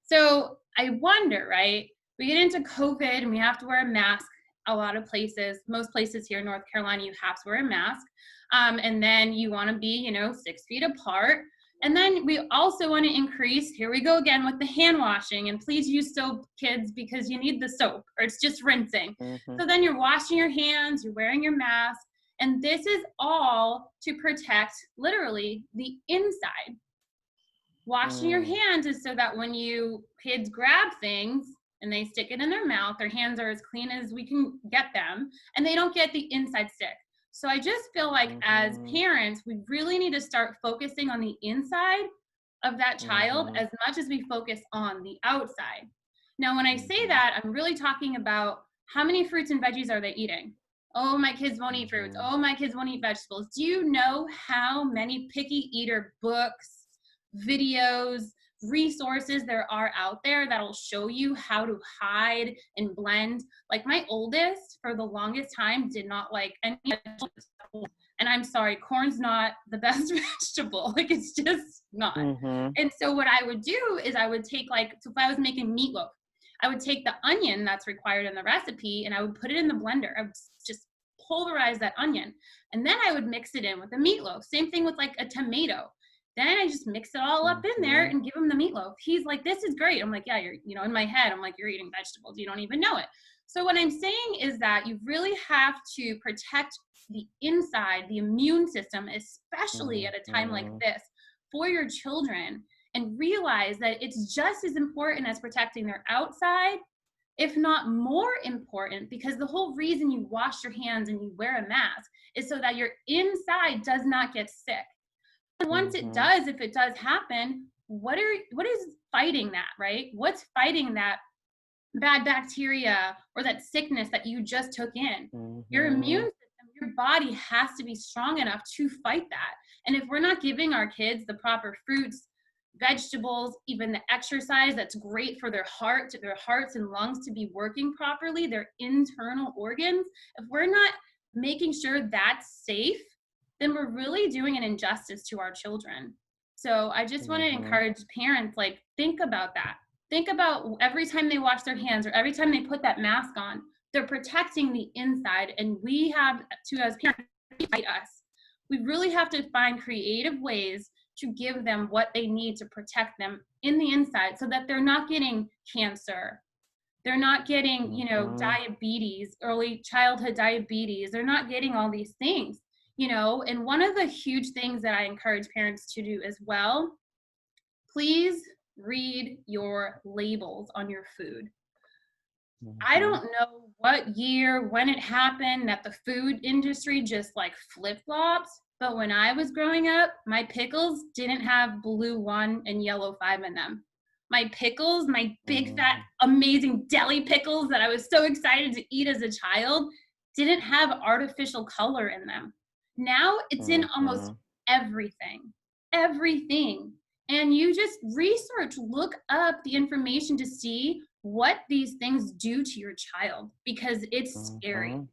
So I wonder, right? We get into COVID and we have to wear a mask a lot of places. Most places here in North Carolina, you have to wear a mask. And then you want to be, you know, 6 feet apart. And then we also want to increase, here we go again with the hand washing. And please use soap, kids, because you need the soap or it's just rinsing. So then you're washing your hands, you're wearing your mask. And this is all to protect literally the inside. Washing your hands is so that when kids grab things and they stick it in their mouth, their hands are as clean as we can get them and they don't get the inside stick. So I just feel like as parents, we really need to start focusing on the inside of that child Mhm. as much as we focus on the outside. Now, when I say Mhm. that, I'm really talking about how many fruits and veggies are they eating? Oh, my kids won't eat fruits. Mhm. Oh, my kids won't eat vegetables. Do you know how many picky eater books, videos, resources there are out there that'll show you how to hide and blend? Like my oldest, for the longest time, did not like any vegetables. And I'm sorry, corn's not the best vegetable. Like it's just not. Mhm. And so what I would do is I would take like, so if I was making meatloaf, I would take the onion that's required in the recipe and I would put it in the blender. I would just pulverize that onion. And then I would mix it in with the meatloaf. Same thing with like a tomato. Then I just mix it all up in there Mhm. and give him the meatloaf. He's like, this is great. I'm like, yeah, you're, you know, in my head, I'm like, you're eating vegetables. You don't even know it. So what I'm saying is that you really have to protect the inside, the immune system, especially at a time like Mhm. this, for your children, and realize that it's just as important as protecting their outside, if not more important, because the whole reason you wash your hands and you wear a mask is so that your inside does not get sick. And once it Mhm. does, if it does happen, what is fighting that, right? What's fighting that bad bacteria or that sickness that you just took in? Your immune Mhm. system, your body has to be strong enough to fight that. And if we're not giving our kids the proper fruits, vegetables, even the exercise that's great for their heart, their hearts and lungs to be working properly, their internal organs, if we're not making sure that's safe, then we're really doing an injustice to our children. So I just want to Mhm. encourage parents, like, think about that. Think about every time they wash their hands or every time they put that mask on, they're protecting the inside. And we have to, as parents, fight us. We really have to find creative ways to give them what they need to protect them in the inside so that they're not getting cancer. They're not getting, you know, Mhm. diabetes, early childhood diabetes. They're not getting all these things, you know. And one of the huge things that I encourage parents to do as well, please read your labels on your food. I Mhm. don't know what year, when it happened that the food industry just like flip flops. But when I was growing up, my pickles didn't have blue 1 and yellow 5 in them. My pickles, my big fat, Mhm. amazing deli pickles that I was so excited to eat as a child, didn't have artificial color in them. Now it's in almost Mhm. everything, everything. And you just research, look up the information to see what these things do to your child, because it's scary. Mhm.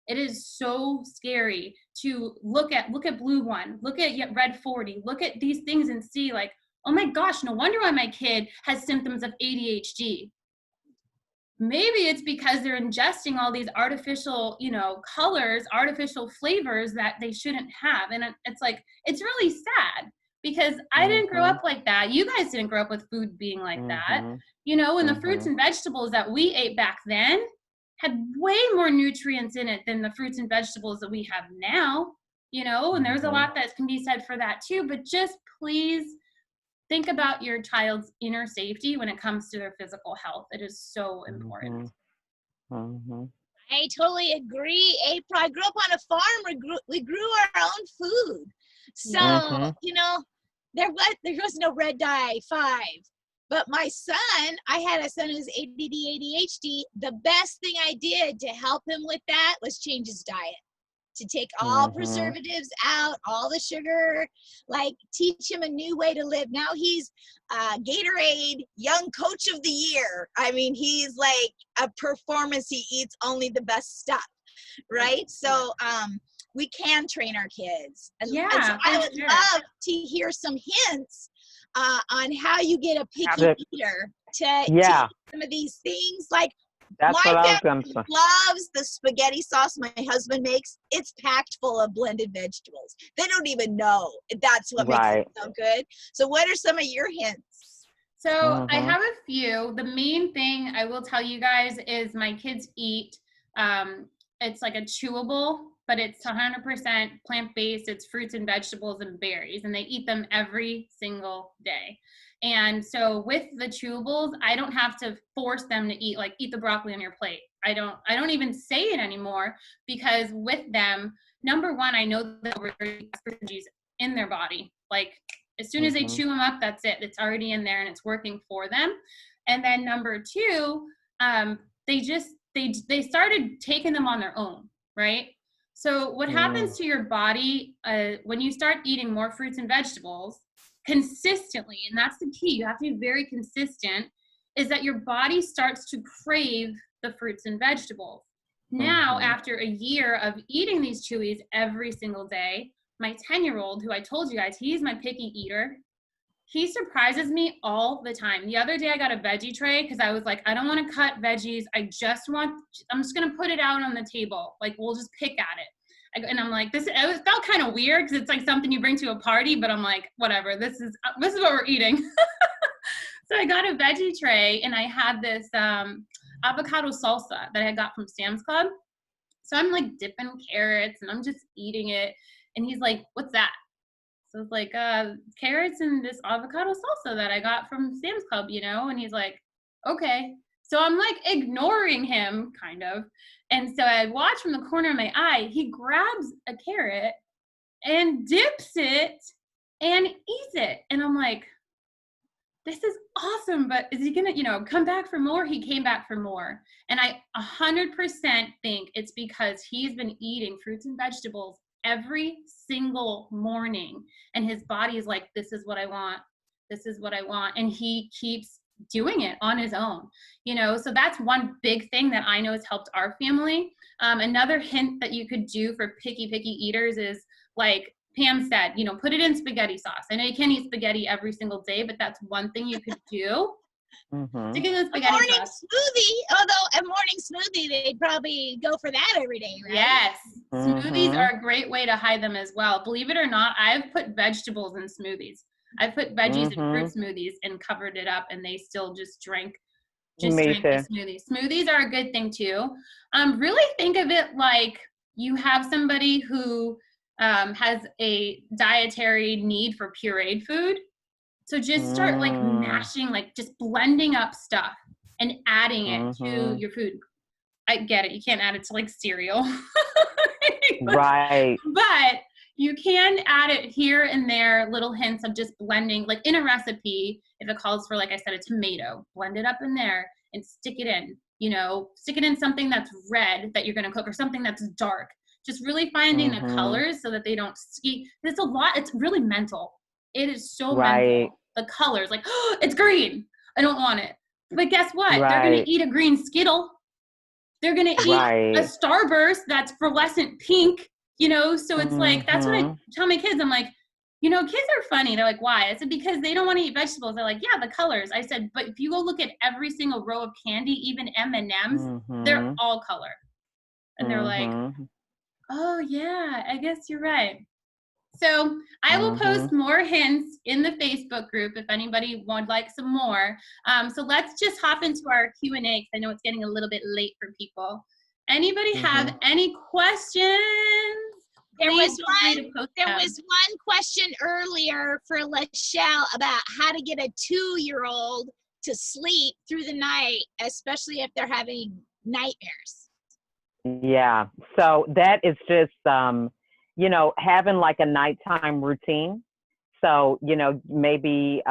It is so scary to look at blue 1, look at red 40, look at these things and see like, oh my gosh, no wonder why my kid has symptoms of ADHD. Maybe it's because they're ingesting all these artificial, you know, colors, artificial flavors that they shouldn't have. And it's like, it's really sad because I didn't grow Mhm. up like that. You guys didn't grow up with food being like that. Mhm. You know, and the fruits Mhm. and vegetables that we ate back then had way more nutrients in it than the fruits and vegetables that we have now, you know, and there's a Mhm. lot that can be said for that too. But just please think about your child's inner safety when it comes to their physical health. It is so important. Mhm. Mhm. I totally agree, April. I grew up on a farm. We grew our own food. Yeah. So, Mhm. there was no red dye 5. But my son, I had a son who's ADD, ADHD. The best thing I did to help him with that was change his diet. To take all Mhm. preservatives out, all the sugar, like teach him a new way to live. Now he's Gatorade Young Coach of the Year. I mean, he's like a performance. He eats only the best stuff, Yeah. right? Yeah. So we can train our kids. And so Yeah, I for would sure. love to hear some hints on how you get a Have picky it. eater to Yeah, eat some of these things. Like that's my what I was gonna family say. loves the spaghetti sauce my husband makes. It's packed full of blended vegetables. They don't even know that's what makes it Right. so good. So what are some of your hints? So I Mhm. have a few. The main thing I will tell you guys is my kids eat, it's like a chewable, but it's 100% plant-based. It's fruits and vegetables and berries, and they eat them every single day. And so with the chewables, I don't have to force them to eat, like, eat the broccoli on your plate. I don't even say it anymore, because with them, number one, I know that we're in their body. Like, As soon as they Mhm. chew them up, that's it. It's already in there and it's working for them. And then number two, they started taking them on their own, right? So what Mm. happens to your body when you start eating more fruits and vegetables consistently, and that's the key, you have to be very consistent, is that your body starts to crave the fruits and vegetables. Now, Mhm. after a year of eating these chewies every single day, my 10-year-old, who I told you guys, he's my picky eater. He surprises me all the time. The other day I got a veggie tray because I was like, I don't want to cut veggies. I'm just going to put it out on the table. Like, we'll just pick at it. And I'm like, it felt kind of weird because it's like something you bring to a party, but I'm like, whatever, this is what we're eating. So I got a veggie tray and I had this avocado salsa that I got from Sam's Club. So I'm like dipping carrots and I'm just eating it. And he's like, what's that? So it's like carrots and this avocado salsa that I got from Sam's Club, and he's like, okay. So I'm like ignoring him kind of. And so I watch from the corner of my eye, he grabs a carrot and dips it and eats it. And I'm like, this is awesome, but is he gonna, come back for more? He came back for more. And I 100% think it's because he's been eating fruits and vegetables every single morning. And his body is like, this is what I want. This is what I want. And he keeps doing it on his own, so that's one big thing that I know has helped our family. Another hint that you could do for picky eaters is, like Pam said, put it in spaghetti sauce. I know you can't eat spaghetti every single day, but that's one thing you could do. Mhm. Stick it in A spaghetti morning sauce. smoothie, although a morning smoothie, they'd probably go for that every day, right? Yes. Smoothies Mhm. are a great way to hide them as well. Believe it or not, I've put vegetables in smoothies. I've put veggies in fruit Mhm. smoothies and covered it up, and they still just drank Me the too. smoothie. Smoothies are a good thing too. Really think of it like you have somebody who has a dietary need for pureed food. So just start like Mm. mashing, like just blending up stuff and adding it to Mhm. your food. I get it. You can't add it to like cereal. Right. But you can add it here and there, little hints of just blending, like in a recipe, if it calls for, like I said, a tomato, blend it up in there and stick it in, stick it in something that's red that you're going to cook or something that's dark. Just really finding the Mhm. colors so that they don't ski. It's a lot. It's really mental. It is so Right. mental. The colors, like, oh, it's green. I don't want it. But guess what? They're going to Right. eat a green Skittle. They're going to eat a Right. Starburst that's fluorescent pink, so it's like, that's what I Mhm. tell my kids. I'm like, kids are funny. They're like, why? I said, because they don't want to eat vegetables. They're like, yeah, the colors. I said, but if you go look at every single row of candy, even M&Ms, they're Mhm. all color. And they're like, Mhm. oh yeah, I guess you're right. So I will post Mhm. more hints in the Facebook group if anybody would like some more. So let's just hop into our Q&A because I know it's getting a little bit late for people. Anybody have Mhm. any questions? There Please was feel free to post there them. was one question earlier for Lachelle about how to get a 2-year-old to sleep through the night, especially if they're having nightmares. Yeah. So that is just having like a nighttime routine. So, maybe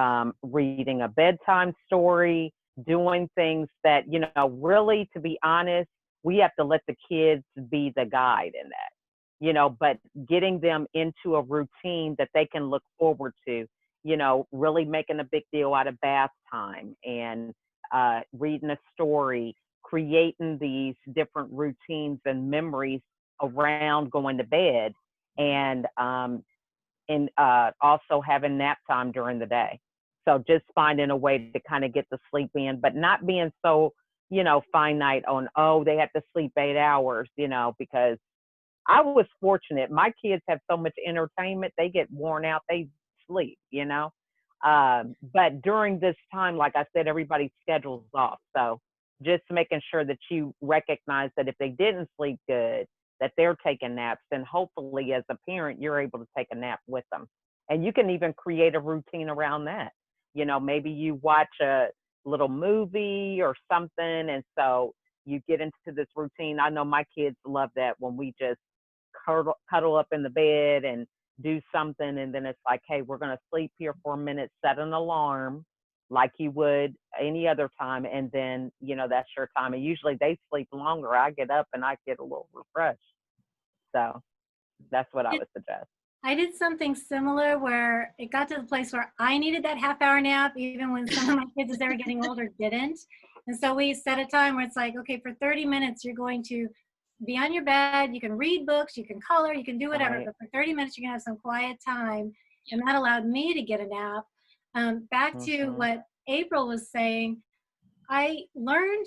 reading a bedtime story, doing things that, really, to be honest, we have to let the kids be the guide in that, but getting them into a routine that they can look forward to, really making a big deal out of bath time and reading a story, creating these different routines and memories around going to bed, and also having nap time during the day. So just finding a way to kind of get the sleep in, but not being so, finite on, oh, they have to sleep 8 hours, because I was fortunate. My kids have so much entertainment, they get worn out, they sleep, But during this time, like I said, everybody's schedule's off. So just making sure that you recognize that if they didn't sleep good, that they're taking naps, and hopefully as a parent, you're able to take a nap with them. And you can even create a routine around that. Maybe you watch a little movie or something. And so you get into this routine. I know my kids love that when we just cuddle up in the bed and do something, and then it's like, hey, we're going to sleep here for a minute, set an alarm like you would any other time, and then, you know, that's your time. And usually they sleep longer. I get up and I get a little refreshed. So that's what I would suggest. I did something similar where it got to the place where I needed that half-hour nap, even when some of my kids as they were getting older didn't. And so we set a time where it's like, okay, for 30 minutes, you're going to be on your bed. You can read books, you can color, you can do whatever, Right. but for 30 minutes, you're gonna have some quiet time. And that allowed me to get a nap. Back to what April was saying, I learned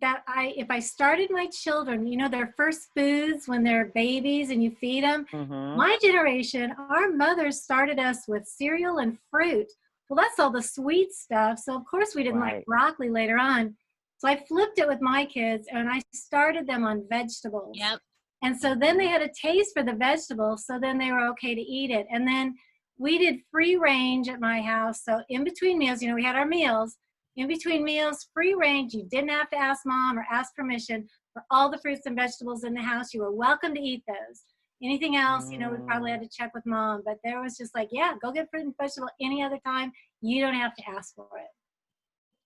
that if I started my children, you know, their first foods when they're babies and you feed them, my generation, our mothers started us with cereal and fruit. Well, that's all the sweet stuff. So of course we didn't like broccoli later on. So I flipped it with my kids and I started them on vegetables. Yep. And so then they had a taste for the vegetables. So then they were okay to eat it. And then we did free range at my house. So in between meals, you know, we had our meals. In between meals, free range. You didn't have to ask mom or ask permission for all the fruits and vegetables in the house. You were welcome to eat those. Anything else, you know, we probably had to check with mom. But there was just like, yeah, go get fruit and vegetable any other time. You don't have to ask for it.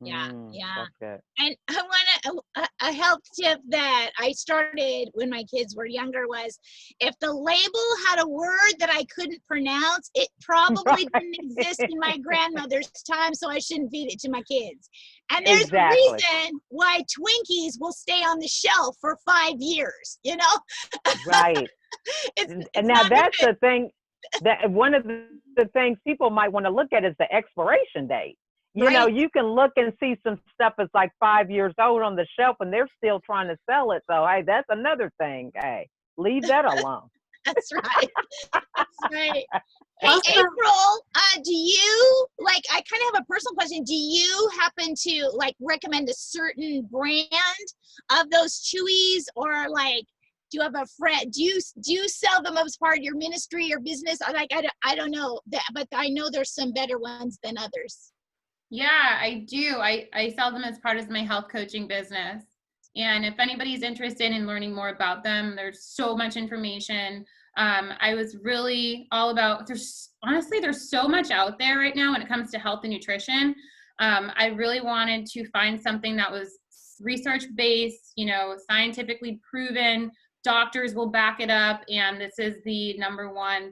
Yeah, yeah. That's And I want a health tip that I started when my kids were younger was, if the label had a word that I couldn't pronounce, it probably didn't exist in my grandmother's time, so I shouldn't feed it to my kids. And there's a reason why Twinkies will stay on the shelf for 5 years, you know? right. it's And now not that's good. the thing, that one of the things people might want to look at is the expiration date. You know, you can look and see some stuff that's like 5 years old on the shelf and they're still trying to sell it. So, hey, that's another thing. Hey, leave that alone. That's right. That's right. Hey, April, do you, like, I kind of have a personal question. Do you happen to, like, recommend a certain brand of those Chewies, or, like, do you have a friend, do you sell them as part of your ministry or business? Like, I don't know, but I know there's some better ones than others. Yeah, I do. I sell them as part of my health coaching business. And if anybody's interested in learning more about them, there's so much information. I was really all about, there's so much out there right now when it comes to health and nutrition. I really wanted to find something that was research-based, you know, scientifically proven, doctors will back it up, and this is the #1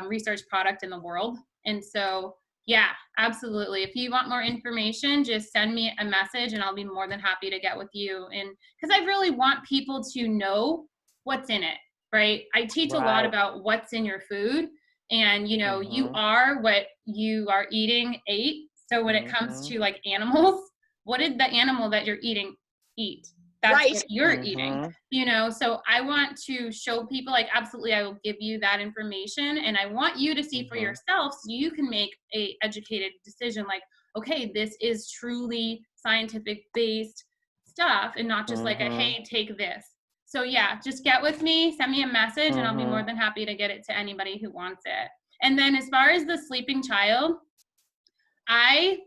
research product in the world. And so, yeah, absolutely. If you want more information, just send me a message and I'll be more than happy to get with you. And because I really want people to know what's in it, right? I teach a lot about what's in your food, and, you know, you are what you are eating ate. So when it comes to like animals, what did the animal that you're eating eat? That's what you're eating, you know? So I want to show people, like, absolutely, I will give you that information. And I want you to see for yourself so you can make a educated decision, like, okay, this is truly scientific based stuff and not just like a, hey, take this. So yeah, just get with me, send me a message, and I'll be more than happy to get it to anybody who wants it. And then as far as the sleeping child,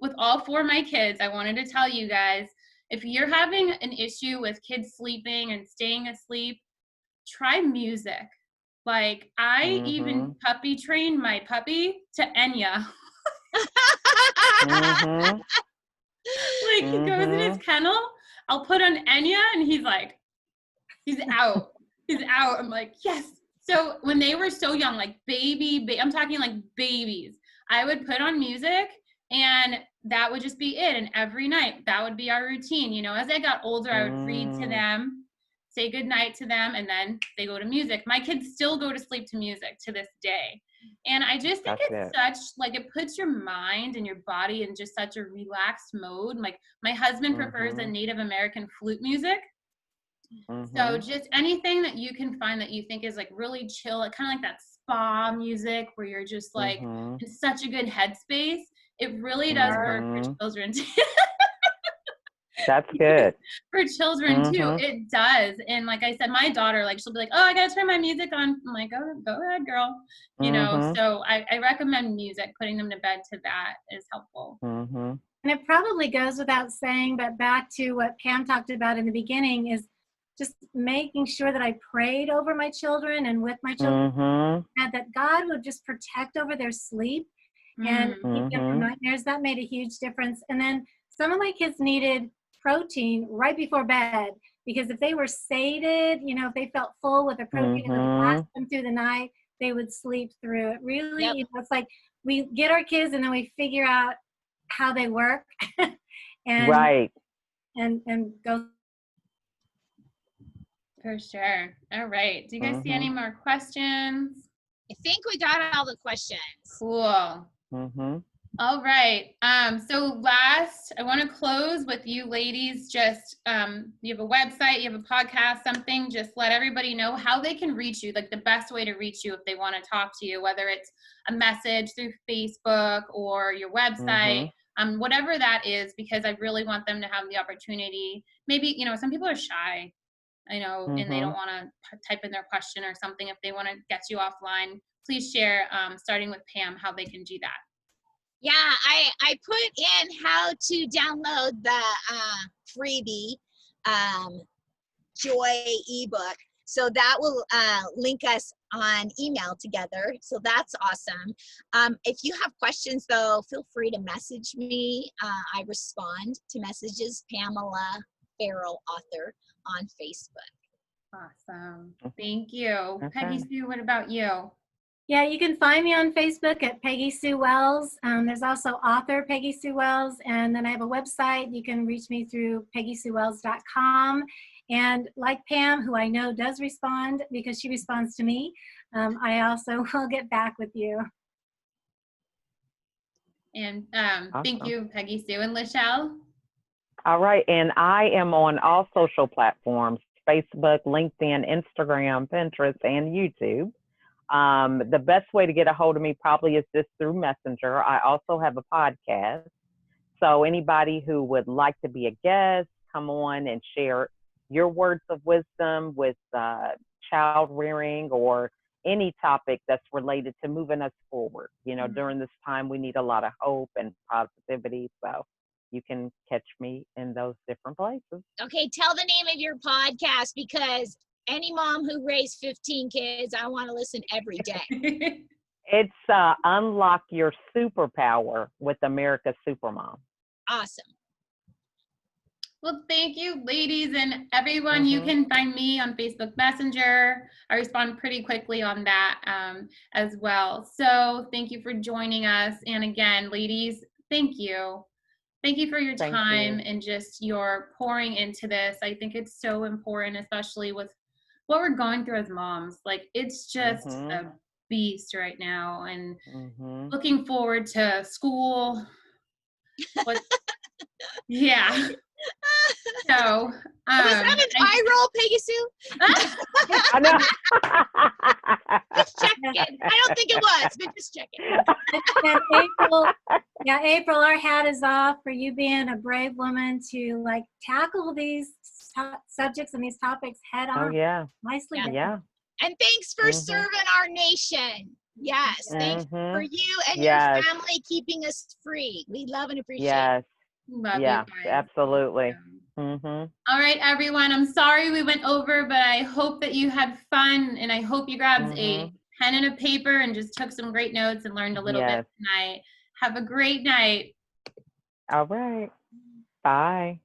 with all 4 of my kids, I wanted to tell you guys, if you're having an issue with kids sleeping and staying asleep, try music. Like, I even puppy trained my puppy to Enya. Like, he goes in his kennel, I'll put on Enya, and he's like, he's out. He's out. I'm like, yes. So when they were so young, like I'm talking like babies, I would put on music, and that would just be it. And every night, that would be our routine. You know, as I got older, I would read to them, say goodnight to them, and then they go to music. My kids still go to sleep to music to this day. And I just think it's such, like, it puts your mind and your body in just such a relaxed mode. Like, my husband prefers the Native American flute music. So just anything that you can find that you think is like really chill, like kind of like that spa music where you're just like in such a good headspace. It really does work for children too. That's good. For children too, it does. And like I said, my daughter, like, she'll be like, oh, I gotta turn my music on. I'm like, oh, go ahead, girl. You know, so I recommend music. Putting them to bed to that is helpful. And it probably goes without saying, but back to what Pam talked about in the beginning is just making sure that I prayed over my children and with my children, Mm-hmm. and that God would just protect over their sleep and keep them from Mhm. nightmares. That made a huge difference. And then some of my kids needed protein right before bed, because if they were sated, if they felt full with the protein and it would last Mhm. them through the night, they would sleep through it. Really, Yep. it's like we get our kids and then we figure out how they work and Right. and go. For sure. All right. Do you guys see any more questions? I think we got all the questions. Cool. Mhm. All right. So last, I want to close with you ladies. Just you have a website, you have a podcast, something. Just let everybody know how they can reach you, like the best way to reach you if they want to talk to you, whether it's a message through Facebook or your website, whatever that is, because I really want them to have the opportunity. Maybe, some people are shy, and they don't want to type in their question or something. If they want to get you offline, please share, starting with Pam, how they can do that. Yeah, I put in how to download the freebie Joy ebook. So that will link us on email together. So that's awesome. If you have questions, though, feel free to message me. I respond to messages, Pamela Farrell, author, on Facebook. Awesome. Thank you. Okay. Peggy Sue, what about you? Yeah, you can find me on Facebook at Peggy Sue Wells. There's also author Peggy Sue Wells, and then I have a website. You can reach me through peggysuewells.com. And like Pam, who I know does respond because she responds to me, I also will get back with you. And Awesome. thank you, Peggy Sue. And Lachelle? All right. And I am on all social platforms: Facebook, LinkedIn, Instagram, Pinterest, and YouTube. The best way to get a hold of me probably is just through Messenger. I also have a podcast. So anybody who would like to be a guest, come on and share your words of wisdom with child rearing or any topic that's related to moving us forward. During this time, we need a lot of hope and positivity. So you can catch me in those different places. Okay, tell the name of your podcast, because any mom who raised 15 kids, I want to listen every day. It's Unlock Your Superpower with America's Supermom. Awesome. Well, thank you, ladies and everyone. You can find me on Facebook Messenger. I respond pretty quickly on that as well. So thank you for joining us. And again, ladies, thank you. Thank you for your time and just your pouring into this. I think it's so important, especially with what we're going through as moms. Like, it's just a beast right now. And looking forward to school. Yeah. So, was that an eye roll, Peggy Sue? I know. Just checking. I don't think it was, but just checking. And April, our hat is off for you being a brave woman to tackle these subjects and these topics head on. Oh yeah. Nicely done. Yeah. And thanks for serving our nation. Yes. Thanks for you and your family keeping us free. We love and appreciate it. Love you Yeah, guys. absolutely. All right, everyone. I'm sorry we went over, but I hope that you had fun, and I hope you grabbed a pen and a paper and just took some great notes and learned a little bit tonight. Have a great night. All right. Bye.